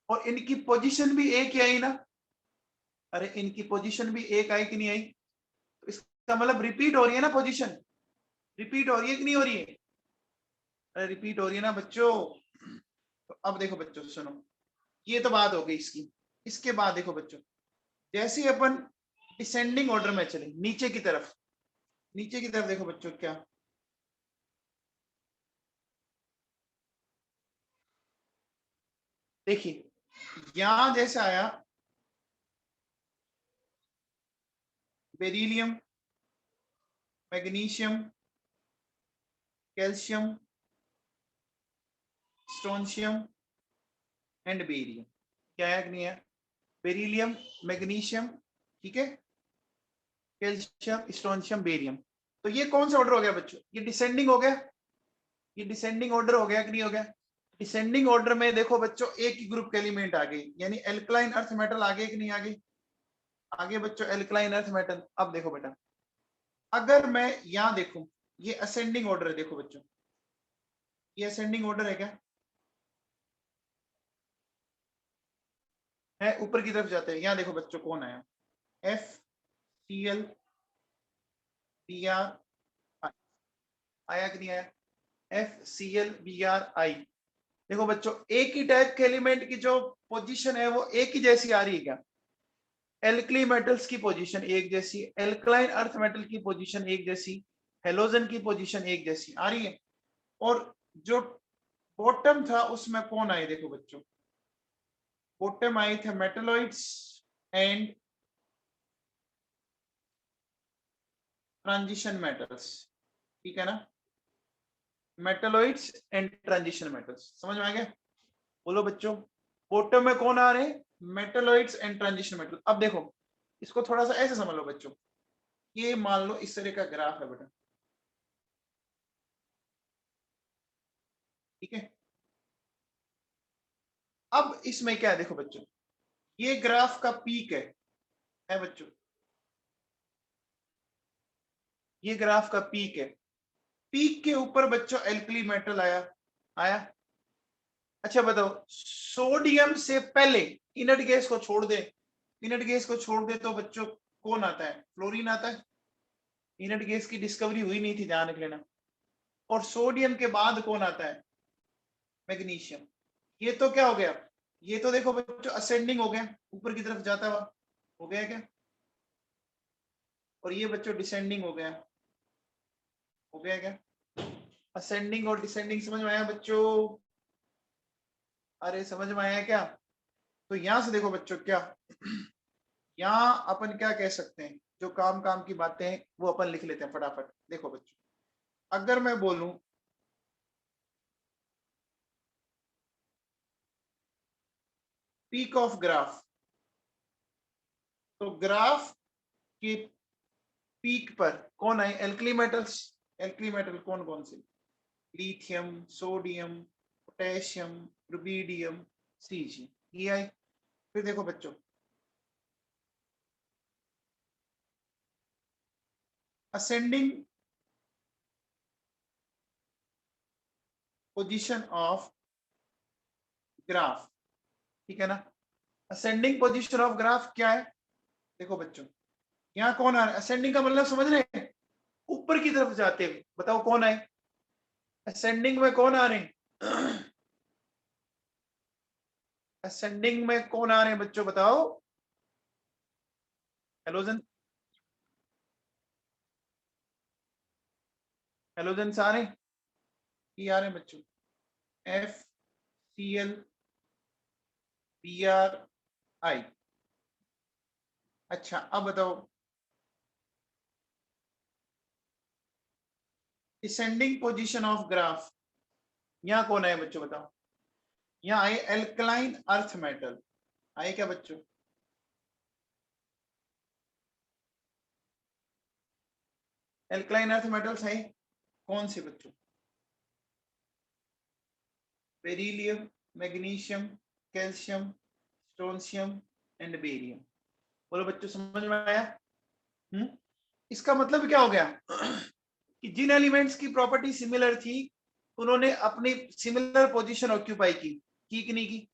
और इनकी पोजीशन भी एक ही आई ना। अरे इनकी पोजीशन भी एक आई कि नहीं आई, तो इसका मतलब रिपीट हो रही है ना पोजीशन, रिपीट हो रही है कि नहीं हो रही है, अरे रिपीट हो रही है ना बच्चों। तो अब देखो बच्चों सुनो, ये तो बात हो गई इसकी। इसके बाद देखो बच्चों, जैसे ही अपन डिसेंडिंग ऑर्डर में चले नीचे की तरफ, नीचे की तरफ देखो बच्चों क्या, देखिए यहां जैसे आया beryllium, magnesium, calcium, strontium and barium, क्या है कि नहीं है, बेरिलियम, मैग्नीशियम, ठीक है, कैल्शियम, स्ट्रोंशियम, बेरियम। तो ये कौन सा ऑर्डर हो गया बच्चों, ये डिसेंडिंग हो गया, ये डिसेंडिंग ऑर्डर हो गया कि नहीं हो गया। डिसेंडिंग ऑर्डर में देखो बच्चों एक ही ग्रुप के एलिमेंट आ गए, यानी एल्कलाइन अर्थ मेटल आगे कि नहीं आगे, आगे बच्चों एल्कलाइन अर्थ मेटल। अब देखो बेटा, अगर मैं यहां देखूं, ये असेंडिंग ऑर्डर है, देखो बच्चों ये असेंडिंग ऑर्डर है क्या, है ऊपर की तरफ जाते हैं। यहाँ देखो बच्चों कौन आया, F C L B R, आया कि नहीं आया, F C L B R I. देखो बच्चों एक ही टाइप के एलिमेंट की जो पोजीशन है वो एक ही जैसी आ रही है क्या, एल्कली मेटल्स की पोजीशन एक जैसी, एल्कलाइन अर्थ मेटल की पोजीशन एक जैसी, हेलोजन की पोजीशन एक जैसी आ रही है। और जो बॉटम था उसमें कौन आए, देखो बच्चों बॉटम आए थे मेटलॉइड्स एंड ट्रांजिशन मेटल्स, ठीक है ना, मेटलॉइड्स एंड ट्रांजिशन मेटल्स, समझ में आ गया, बोलो बच्चों बॉटम में कौन आ रहे हैं, मेटलॉइड्स एंड ट्रांजिशन मेटल। अब देखो इसको थोड़ा सा ऐसे समझ लो बच्चों, ये मान लो इस तरह का ग्राफ है बेटा, ठीक है। अब इसमें क्या है देखो बच्चों, ये ग्राफ का पीक है बच्चों, ये ग्राफ का पीक है, पीक के ऊपर बच्चों एल्कली मेटल आया, आया। अच्छा बताओ, सोडियम से पहले इनर्ट गैस को छोड़ दे, इनर्ट गैस को छोड़ दे तो बच्चों कौन आता है, फ्लोरीन आता है। इनर्ट गैस की डिस्कवरी हुई नहीं थी, ध्यान रख लेना। और सोडियम के बाद कौन आता है, मैग्नीशियम। ये तो क्या हो गया, ये तो देखो बच्चों असेंडिंग हो गया, ऊपर की तरफ जाता हुआ हो गया क्या, और ये बच्चों डिसेंडिंग हो गया क्या, असेंडिंग और डिसेंडिंग समझ में आया बच्चों, अरे समझ में आया क्या। तो यहां से देखो बच्चों क्या, यहाँ अपन क्या कह सकते हैं, जो काम काम की बातें हैं वो अपन लिख लेते हैं फटाफट। देखो बच्चों, अगर मैं बोलूं पीक ऑफ ग्राफ, तो ग्राफ के पीक पर कौन आए, एल्कली मेटल्स, एल्कली मेटल कौन कौन से, lithium, sodium, potassium, rubidium, CG, ये आए। फिर देखो बच्चों असेंडिंग पोजीशन ऑफ ग्राफ, ठीक है ना, असेंडिंग पोजीशन ऑफ ग्राफ क्या है, देखो बच्चों यहाँ कौन आ रहा है, असेंडिंग का मतलब समझ रहे हैं, ऊपर की तरफ जाते हुए, बताओ कौन आए? असेंडिंग में कौन आ रहे हैं? असेंडिंग में कौन आ रहे हैं बच्चों, बताओ? हेलोजन, हेलोजन आ रहे हैं, ये आ रहे हैं बच्चों, FCl BrI। अच्छा अब बताओ, डिसेंडिंग पोजीशन ऑफ ग्राफ, यहाँ कौन है बच्चों, बताओ? यहाँ आए एल्कलाइन अर्थ मेटल, आए क्या बच्चों? एल्कलाइन अर्थ मेटल्स है कौन से बच्चों? Beryllium, magnesium, calcium, strontium and barium. बोलो बच्चों, समझ में आया? इसका मतलब क्या हो गया कि जिन एलिमेंट्स की प्रॉपर्टी सिमिलर थी उन्होंने अपनी सिमिलर पोजीशन ऑक्यूपाई की कि नहीं की?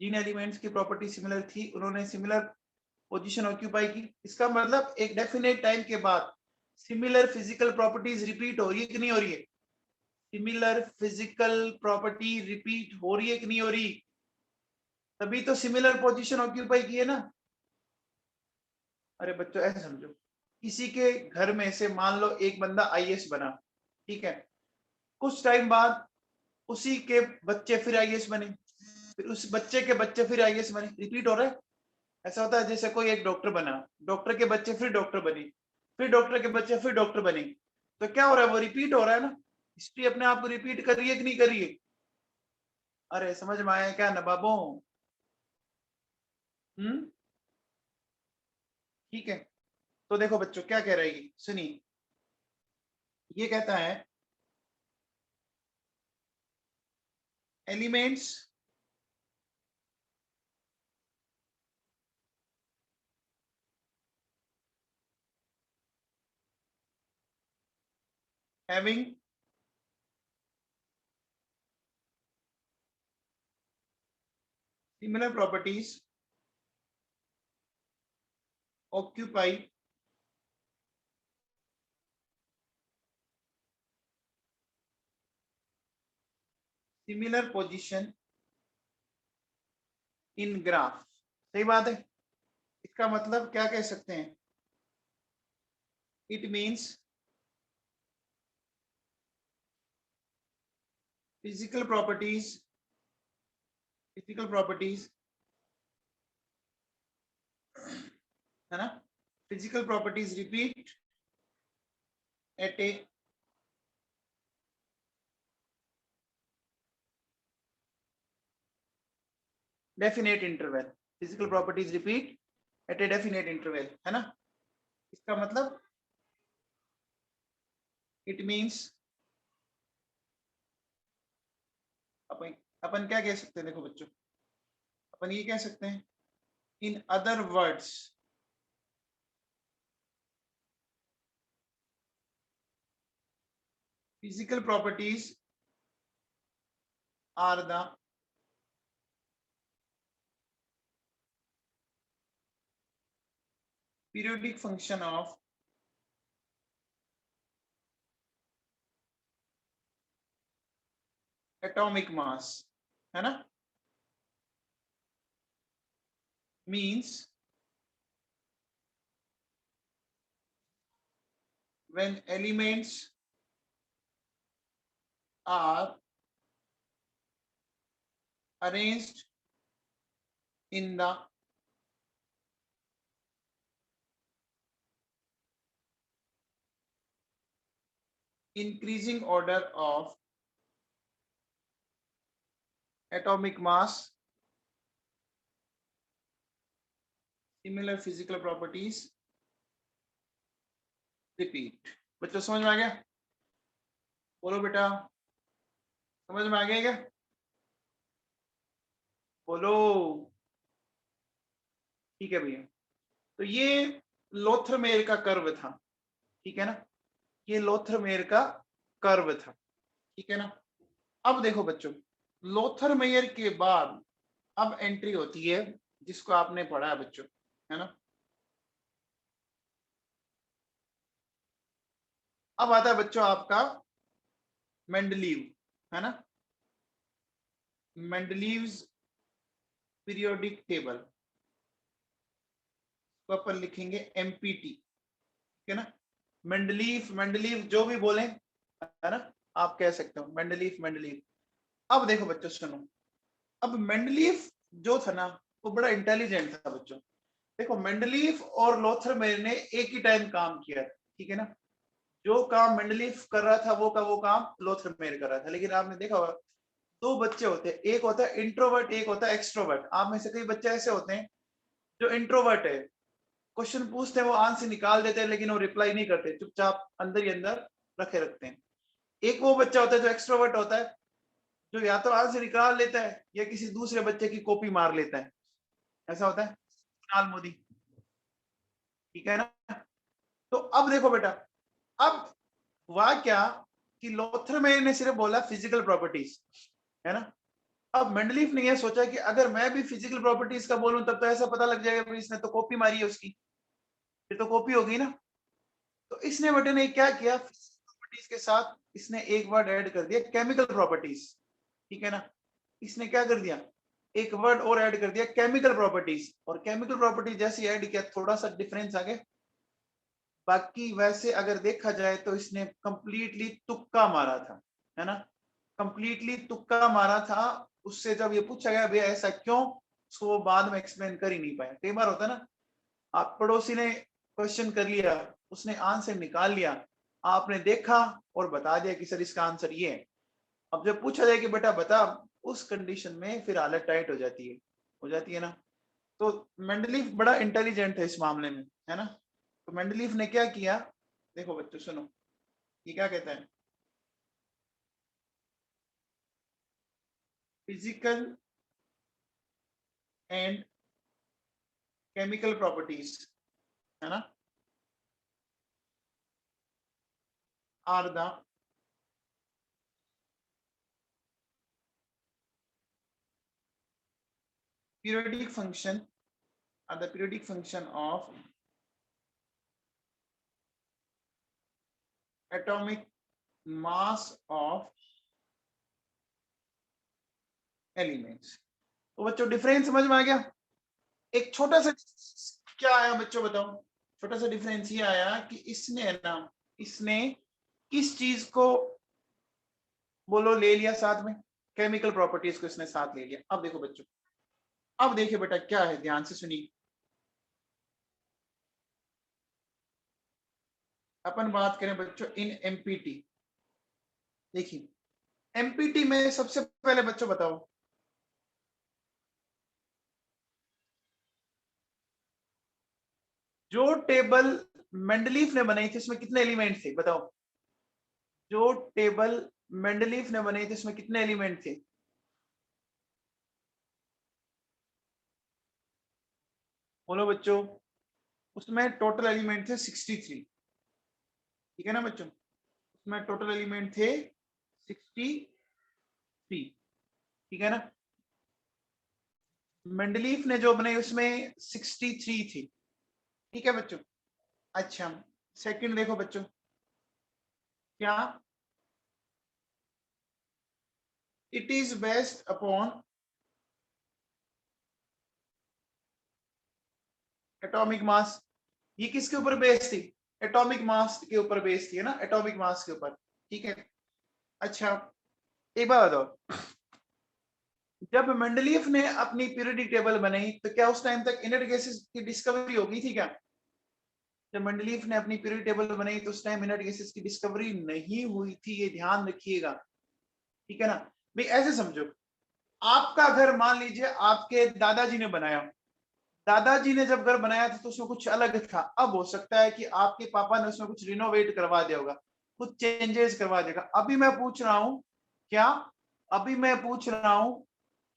जिन एलिमेंट्स की प्रॉपर्टी सिमिलर थी उन्होंने सिमिलर पोजीशन ऑक्यूपाई की। इसका मतलब एक डेफिनेट टाइम के बाद सिमिलर फिजिकल प्रॉपर्टीज रिपीट हो रही है कि नहीं हो रही है? सिमिलर फिजिकल प्रॉपर्टी रिपीट हो रही है कि नहीं हो रही? तभी तो सिमिलर पोजीशन ऑक्यूपाई की है ना। अरे बच्चों ऐसे समझो, किसी के घर में से मान लो एक बंदा IAS बना, ठीक है, कुछ टाइम बाद उसी के बच्चे फिर IAS बने, फिर उस बच्चे के बच्चे फिर IAS बने, रिपीट हो रहा है। ऐसा होता है जैसे कोई एक डॉक्टर बना, डॉक्टर के बच्चे फिर डॉक्टर बने, फिर डॉक्टर के बच्चे फिर डॉक्टर बने, तो क्या हो रहा है? वो रिपीट हो रहा है ना। हिस्ट्री अपने आप को रिपीट कर रही है कि नहीं कर रही है? अरे समझ में आया क्या नवाबों? ठीक है, तो देखो बच्चों क्या कह रहेगी, सुनिए। ये कहता है elements having similar properties occupy similar position in graph। सही बात है। इसका मतलब क्या कह सकते हैं? It means physical properties, physical properties है ना, physical properties repeat at a definite interval. Physical properties repeat at a definite interval, है ना। इसका मतलब इट मीन्स अपन अपन क्या कह सकते हैं, देखो बच्चों, अपन ये कह सकते हैं, in other words physical properties are the periodic function of atomic mass, है ना। means when elements are arranged in the increasing order of atomic mass, similar physical properties repeat। बच्चों समझ में आ गया? बोलो बेटा, समझ में आ गया क्या? बोलो। ठीक है भैया, तो ये लोथरमेर का कर्व था, ठीक है ना, ये लोथरमेर का कर्व था, ठीक है ना। अब देखो बच्चों, लोथरमेयर के बाद अब एंट्री होती है जिसको आपने पढ़ा है बच्चों, है ना, अब आता है बच्चों आपका मेंडलीव, है ना, मेंडलीव्स पीरियोडिक टेबल को अपन लिखेंगे एमपीटी, ठीक है ना। मेंडलीव मेंडलीव जो भी बोले, है ना, आप कह सकते हो मेंडलीव मेंडलीव। अब देखो बच्चों सुनो, अब मेंडलीव जो था ना वो बड़ा इंटेलिजेंट था बच्चों। देखो मेंडलीव और लोथरमेयर ने एक ही टाइम काम किया, ठीक है ना। जो काम मेंडलीव कर रहा था वो काम लोथरमेयर कर रहा था। लेकिन आपने देखा होगा दो बच्चे होते हैं, एक होता है इंट्रोवर्ट, एक होता है एक्सट्रोवर्ट। आप में से कई बच्चे ऐसे होते हैं जो इंट्रोवर्ट है, क्वेश्चन पूछते हैं वो आंसर निकाल देते हैं लेकिन वो रिप्लाई नहीं करते, चुपचाप अंदर ही अंदर रखे रखते हैं। एक वो बच्चा होता है जो एक्सट्रोवर्ट होता है, जो या तो आंसर निकाल लेता है या किसी दूसरे बच्चे की कॉपी मार लेता है। ऐसा होता है कुणाल मोदी, ठीक है ना। तो अब देखो बेटा, अब हुआ क्या कि लोथरमेयर ने सिर्फ बोला फिजिकल प्रॉपर्टीज, है ना। अब मेंडलीफ ने यह सोचा कि अगर मैं भी फिजिकल प्रॉपर्टीज का बोलूं तब तो ऐसा पता लग जाएगा कि इसने तो कॉपी मारी है उसकी, फिर तो कॉपी होगी ना। तो इसने बेटे ने क्या किया, प्रॉपर्टीज के साथ इसने एक वर्ड ऐड कर दिया, केमिकल प्रॉपर्टीज, ठीक है ना। इसने क्या कर दिया, एक वर्ड और ऐड कर दिया केमिकल प्रॉपर्टीज, और केमिकल प्रॉपर्टीज जैसे ऐड किया थोड़ा सा डिफरेंस आ गया। बाकी वैसे अगर देखा जाए तो इसने कंप्लीटली तुक्का मारा था, है ना, कंप्लीटली तुक्का मारा था। उससे जब ये पूछा गया भैया ऐसा क्यों, उसको वो बाद में एक्सप्लेन कर ही नहीं पाया। कई बार होता है ना, आप पड़ोसी ने क्वेश्चन कर लिया, उसने आंसर निकाल लिया, आपने देखा और बता दिया कि सर इसका आंसर ये है। अब जब पूछा जाए कि बेटा बता, उस कंडीशन में फिर हालत टाइट हो जाती है ना। तो मेंडलीफ बड़ा इंटेलिजेंट है इस मामले में, है ना। तो मेंडलीफ ने क्या किया, देखो बच्चों सुनो, ये क्या कहता है, फिजिकल एंड केमिकल प्रॉपर्टीज, है ना, are the periodic function, are the periodic function of atomic mass of elements। तो बच्चों डिफरेंस समझ में आ गया। एक छोटा सा क्या आया बच्चों बताओ, छोटा सा डिफरेंस ये आया कि इसने है ना, इसने किस चीज को बोलो ले लिया साथ में, केमिकल प्रॉपर्टीज को इसने साथ ले लिया। अब देखो बच्चों, अब देखिए बेटा क्या है, ध्यान से सुनिए। अपन बात करें बच्चों इन एमपीटी, देखिए एमपीटी में सबसे पहले बच्चों बताओ, जो टेबल मेंडलीफ ने बनाई थी उसमें कितने एलिमेंट थे बताओ, जो टेबल मेंडलीफ ने बनाई थी उसमें कितने एलिमेंट थे। बोलो बच्चों, उसमें टोटल एलिमेंट थे 63, ठीक है ना बच्चों, उसमें टोटल एलिमेंट थे 63, ठीक है ना। मेंडलीफ ने जो बनाई उसमें 63 थी, ठीक है बच्चों। अच्छा, सेकंड देखो बच्चों, क्या it is based upon atomic mass, ये किसके ऊपर बेस्ड थी, एटॉमिक मास के ऊपर बेस्ड थी, है ना, एटॉमिक मास के ऊपर, ठीक है। अच्छा, एक बात बताओ, जब मेंडलीफ ने अपनी पीरियोडिक टेबल बनाई तो क्या उस टाइम तक इनर्ट गैसेस की डिस्कवरी हो गई थी क्या। जब मेंडलीफ ने अपनी पीरियोडिक टेबल बनाई तो उस टाइम इनर्ट गैसेस की डिस्कवरी नहीं हुई थी, ये ध्यान रखिएगा, ठीक है ना। भाई ऐसे समझो, आपका घर मान लीजिए आपके दादाजी ने बनाया, दादाजी ने जब घर बनाया था तो उसमें कुछ अलग था। अब हो सकता है कि आपके पापा ने उसमें कुछ रिनोवेट करवा दिया होगा, कुछ चेंजेस करवा देगा। अभी मैं पूछ रहा हूं, क्या, अभी मैं पूछ रहा हूं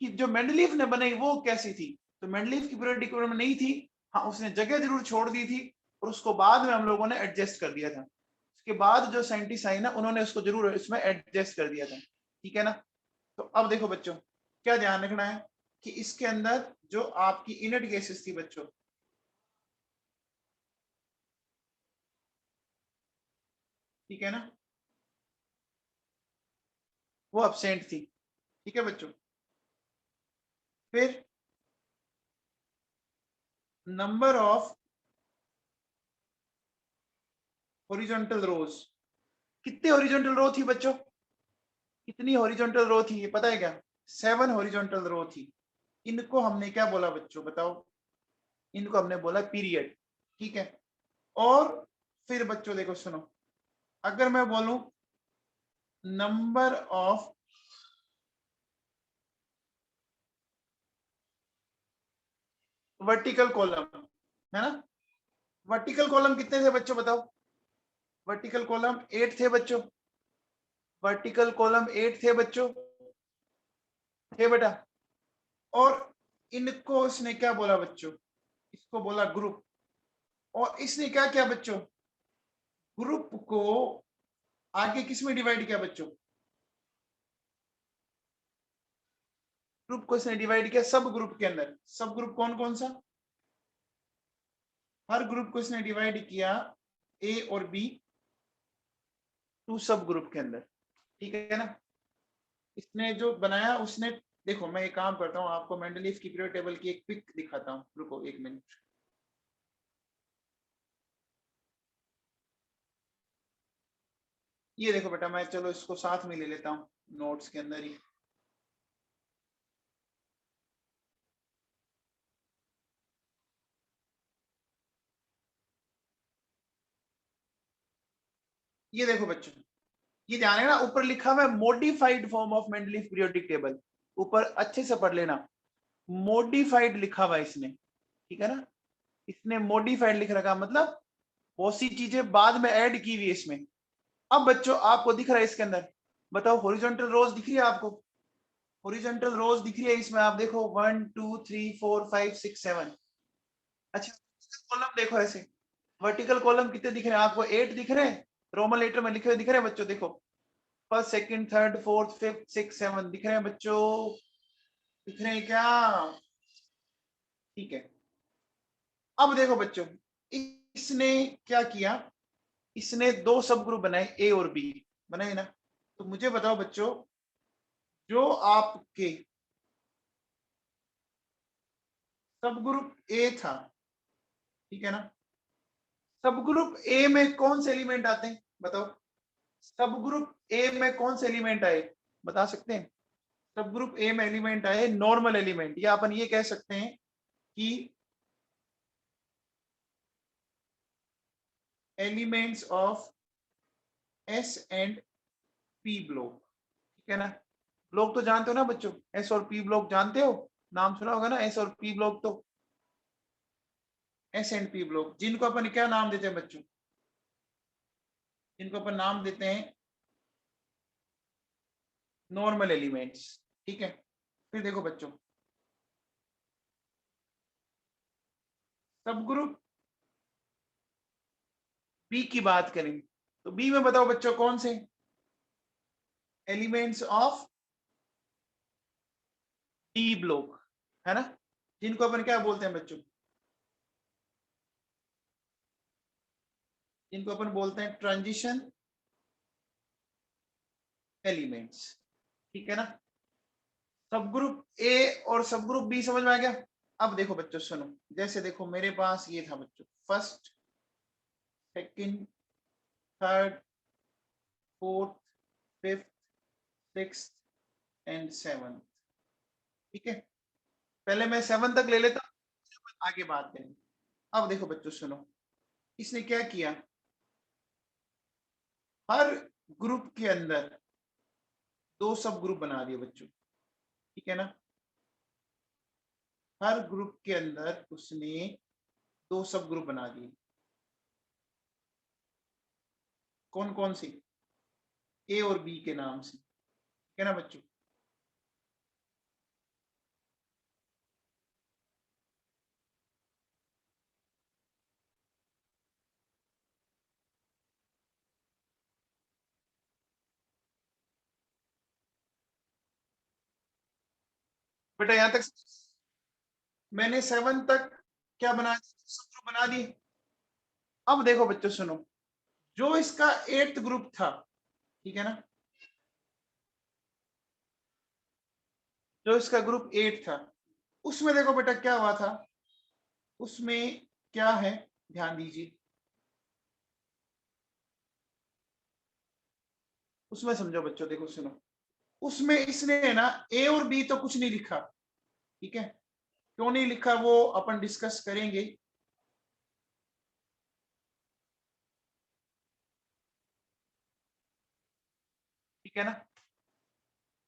कि जो मेंडलीफ ने बनाई वो कैसी थी। तो मेंडलीफ की पीरियोडिक टेबल में नहीं थी, हाँ उसने जगह जरूर छोड़ दी थी, और उसको बाद में हम लोगों ने एडजस्ट कर दिया था। उसके बाद जो साइंटिस्ट आई ना उन्होंने उसको जरूर इसमें एडजस्ट कर दिया था, ठीक है ना। तो अब देखो बच्चों, क्या ध्यान रखना है कि इसके अंदर जो आपकी इनर्ट गैसेस थी बच्चों, ठीक है ना, वो एब्सेंट थी। ठीक है बच्चों, फिर नंबर ऑफ हॉरिजॉन्टल रोज, कितने हॉरिजॉन्टल रो थी बच्चों, कितनी हॉरिजॉन्टल रो थी ये पता है क्या, 7 हॉरिजॉन्टल रो थी। इनको हमने क्या बोला बच्चों बताओ, इनको हमने बोला पीरियड। ठीक है, और फिर बच्चों देखो सुनो, अगर मैं बोलूं नंबर ऑफ वर्टिकल कॉलम, है ना, वर्टिकल कॉलम कितने थे बच्चों बताओ, वर्टिकल कॉलम 8 थे बच्चों, वर्टिकल कॉलम 8 थे बच्चों, थे बेटा। और इनको इसने क्या बोला बच्चों, इसको बोला ग्रुप। और इसने क्या किया बच्चों, ग्रुप को आगे किस में डिवाइड किया बच्चों, ग्रुप को इसने डिवाइड किया सब ग्रुप के अंदर। सब ग्रुप कौन कौन सा, हर ग्रुप को इसने डिवाइड किया ए और बी, टू सब ग्रुप के अंदर। ठीक है ना, इसने जो बनाया उसने, देखो मैं एक काम करता हूँ, आपको मेंडलीफ की पीरियड टेबल की एक पिक दिखाता हूँ, रुको एक मिनट। ये देखो बेटा, मैं चलो इसको साथ में ले लेता हूँ नोट्स के अंदर ही। ये देखो बच्चों, ये ध्यान है ना, ऊपर लिखा हुआ है modified form of Mendeleev periodic table, ऊपर अच्छे से पढ़ लेना, मॉडिफाइड लिखा हुआ है इसने। ठीक है ना, इसने मॉडिफाइड लिख रखा, मतलब बहुत सी चीजें बाद में ऐड की हुई है इसमें। अब बच्चों आपको दिख रहा है इसके अंदर, बताओ हॉरिजॉन्टल रोज दिख रही है आपको, हॉरिजॉन्टल रोज दिख रही है इसमें, आप देखो 1 2 3 4 5 6 7। अच्छा कॉलम देखो ऐसे, वर्टिकल कॉलम कितने दिख रहे हैं आपको, 8 दिख रहे हैं, रोमन लेटर में लिखे हुए दिख रहे हैं बच्चों, देखो first second third fourth fifth six 7 दिख रहे हैं बच्चों, दिख रहे हैं क्या, ठीक है। अब देखो बच्चों, इसने क्या किया, इसने दो सब ग्रुप बनाए ए और बी, बनाए ना। तो मुझे बताओ बच्चों, जो आपके सब ग्रुप ए था, ठीक है ना, सब ग्रुप ए में कौन से एलिमेंट आते हैं बताओ, सब ग्रुप ए में कौन से एलिमेंट आए, बता सकते हैं। सब ग्रुप ए में एलिमेंट आए नॉर्मल एलिमेंट, या अपन ये कह सकते हैं कि elements of S and P block. ठीक है ना, ब्लॉक तो जानते हो ना बच्चों, एस और पी ब्लॉक जानते हो, नाम सुना होगा ना एस और पी ब्लॉक, तो एस एंड पी ब्लॉक, जिनको अपन क्या नाम देते हैं बच्चों, जिनको अपन नाम देते हैं नॉर्मल एलिमेंट्स। ठीक है, फिर देखो बच्चों, सब ग्रुप बी की बात करें, तो बी में बताओ बच्चों कौन से एलिमेंट्स ऑफ डी ब्लॉक, है ना, जिनको अपन क्या बोलते हैं बच्चों, जिनको अपन बोलते हैं ट्रांजिशन एलिमेंट्स। ठीक है ना, सब ग्रुप ए और सब ग्रुप बी समझ में आ गया। अब देखो बच्चों सुनो, जैसे देखो मेरे पास ये था बच्चों, first second third fourth fifth six and seven. ठीक है, पहले मैं 7 तक ले लेता हूं, आगे बात करेंगे। अब देखो बच्चों सुनो, इसने क्या किया, हर ग्रुप के अंदर दो सब ग्रुप बना दिए बच्चों। ठीक है ना, हर ग्रुप के अंदर उसने दो सब ग्रुप बना दिए, कौन कौन सी, ए और बी के नाम से। ठीक है ना बच्चों, बेटा यहां तक मैंने 7 तक क्या बना दिया, सब ग्रुप बना दिए। अब देखो बच्चों सुनो, जो इसका 8th ग्रुप था, ठीक है ना, जो इसका ग्रुप 8 था, उसमें देखो बेटा क्या हुआ था, उसमें क्या है, ध्यान दीजिए, उसमें समझो बच्चों, देखो सुनो, उसमें इसने है ना ए और बी तो कुछ नहीं लिखा, ठीक है, क्यों नहीं लिखा वो अपन डिस्कस करेंगे। ठीक है ना,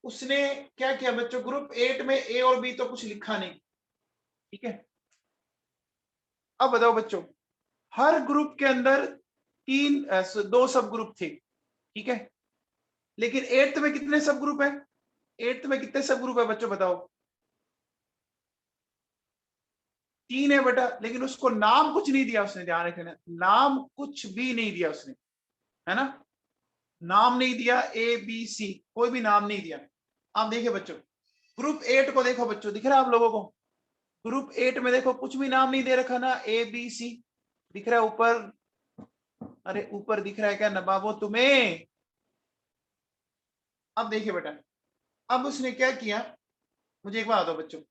उसने क्या किया बच्चों, ग्रुप 8 में ए और बी तो कुछ लिखा नहीं, ठीक है। अब बताओ बच्चों, हर ग्रुप के अंदर दो सब ग्रुप थे, ठीक है, लेकिन 8th में कितने सब ग्रुप है, 8th में कितने सब ग्रुप है बच्चों बताओ, 3 है बेटा, लेकिन उसको नाम कुछ नहीं दिया उसने, ध्यान रखना, नाम कुछ भी नहीं दिया उसने, है ना, नाम नहीं दिया, ए बी सी, कोई भी नाम नहीं दिया। आप देखिए बच्चों, ग्रुप 8 को देखो बच्चों, दिख रहा है आप लोगों को, ग्रुप 8 में देखो कुछ भी नाम नहीं दे रखा ना, ए बी सी, दिख रहा है ऊपर, अरे ऊपर दिख रहा है क्या नवाबो तुम्हें। अब देखिए बेटा, अब उसने क्या किया, मुझे एक बात बताओ बच्चों,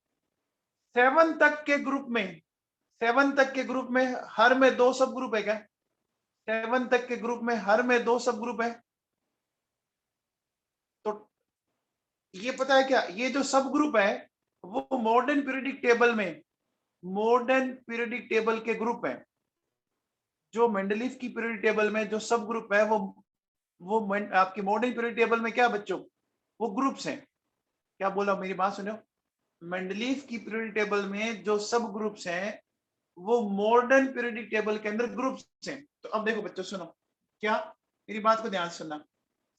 7 तक के ग्रुप में, 7 तक के ग्रुप में हर में दो सब ग्रुप है क्या, 7 तक के ग्रुप में हर में दो सब ग्रुप है, तो ये पता है क्या, ये जो सब ग्रुप है वो मॉडर्न पीरियडिक टेबल में, मॉडर्न पीरियडिक टेबल के ग्रुप है, जो मेंडलीफ की पीरियडिक टेबल में जो सब ग्रुप है वो आपकी मॉडर्न पीरियड टेबल में क्या बच्चों, वो ग्रुप्स हैं। क्या बोला, मेरी बात सुनो, मेंडलीफ की पीरियड टेबल में जो सब ग्रुप्स हैं वो मॉडर्न पीरियडिक टेबल के अंदर ग्रुप्स हैं। तो अब देखो बच्चों सुनो, क्या, मेरी बात को ध्यान से सुनना,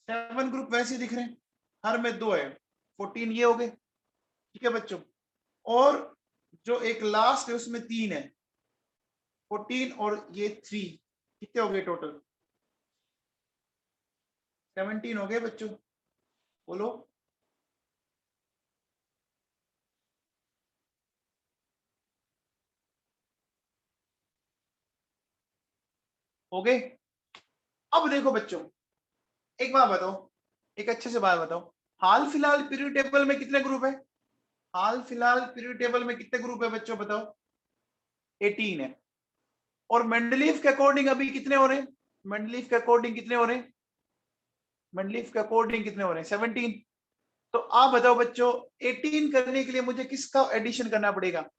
7 ग्रुप वैसे दिख रहे हैं, हर में दो है, 14 ये हो गए, ठीक है बच्चों, और जो एक लास्ट है उसमें 3 है, 14 और ये 3, कितने हो गए टोटल, 17 हो गए बच्चों, बोलो। हो गए। अब देखो बच्चों, एक बात बताओ, एक अच्छे से बात बताओ, हाल फिलहाल पीरियड टेबल में कितने ग्रुप है, हाल फिलहाल पीरियड टेबल में कितने ग्रुप है बच्चों बताओ, 18 है, और मेंडलीफ के अकॉर्डिंग अभी कितने हो रहे हैं, मेंडलीफ के अकॉर्डिंग कितने हो रहे हैं, मेंडलीफ के अकॉर्डिंग कितने हो रहे हैं, 17। तो आप बताओ बच्चों, 18 करने के लिए मुझे किसका एडिशन करना पड़ेगा,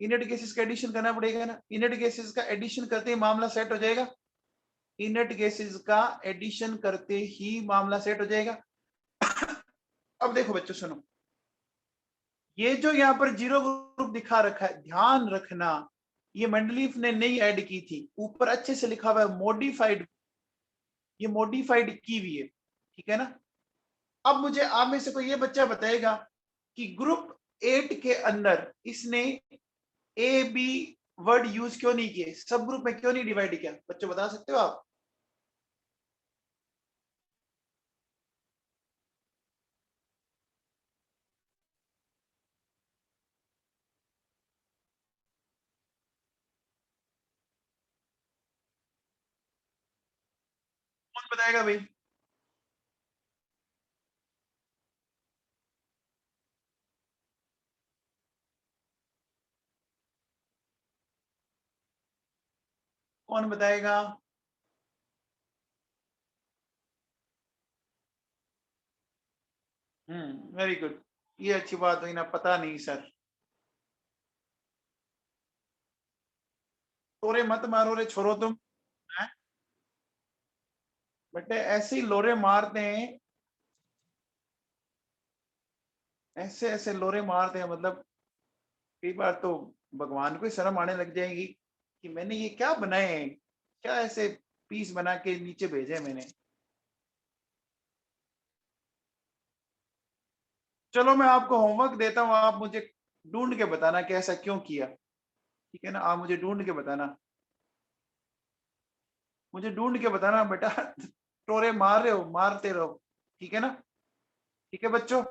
इनट केसेस का एडिशन करना पड़ेगा ना, इनट केसेस का एडिशन करते ही मामला सेट हो जाएगा, इनट केसेस का एडिशन करते ही मामला सेट हो जाएगा। अब देखो बच्चों सुनो, ये जो यहाँ पर जीरो ग्रुप दिखा रखा है, ध्यान रखना, ये मेंडलीफ ने नहीं ऐड की थी, ऊपर अच्छे से लिखा हुआ है मॉडिफाइड, ये मॉडिफाइड की हुई है, ठीक है ना। अब मुझे आप में से कोई ये बच्चा बताएगा कि ग्रुप 8 के अंदर इसने ए बी वर्ड यूज क्यों नहीं किए, सब ग्रुप में क्यों नहीं डिवाइड किया, बच्चों बता सकते हो आप। कौन बताएगा भाई, कौन बताएगा। वेरी गुड, ये अच्छी बात हुई ना, पता नहीं सर, तोरे मत मारो रे छोरो तुम, हैं? बेटे ऐसे ही लोरे मारते हैं, ऐसे ऐसे लोरे मारते हैं, मतलब कई बार तो भगवान को ही शर्म आने लग जाएगी कि मैंने ये क्या बनाए हैं, क्या ऐसे पीस बना के नीचे भेजे मैंने। चलो मैं आपको होमवर्क देता हूँ, आप मुझे ढूंढ के बताना कि ऐसा क्यों किया, ठीक है ना, आप मुझे ढूंढ के बताना, मुझे ढूंढ के बताना बेटा, टोरे मार रहे हो मारते रहो, ठीक है ना, ठीक है बच्चों,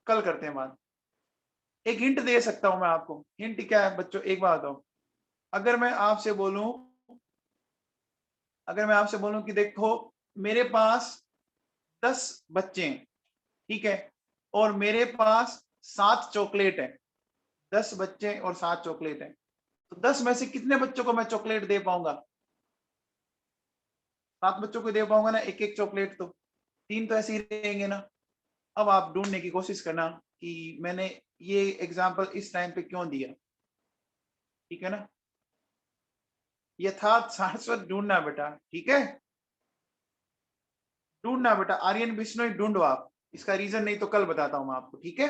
कल करते हैं बात। एक हिंट दे सकता हूं मैं आपको, हिंट क्या है बच्चों, एक बात बताओ, अगर मैं आपसे बोलूं अगर मैं आपसे बोलूं कि देखो मेरे पास 10 बच्चे हैं, ठीक है, और मेरे पास 7 चॉकलेट है, 10 बच्चे और 7 चॉकलेट है, तो 10 में से कितने बच्चों को मैं चॉकलेट दे पाऊंगा? 7 बच्चों को दे पाऊंगा ना, एक एक चॉकलेट, तो 3 तो ऐसे ही रहेंगे ना। अब आप ढूंढने की कोशिश करना कि मैंने ये एग्जाम्पल इस टाइम पे क्यों दिया, ठीक है ना। यथार्थ शाश्वत ढूंढना बेटा, ठीक है, ढूंढना बेटा, आर्यन बिश्नोई ढूंढो आप, इसका रीजन नहीं तो कल बताता हूं मैं आपको, ठीक है।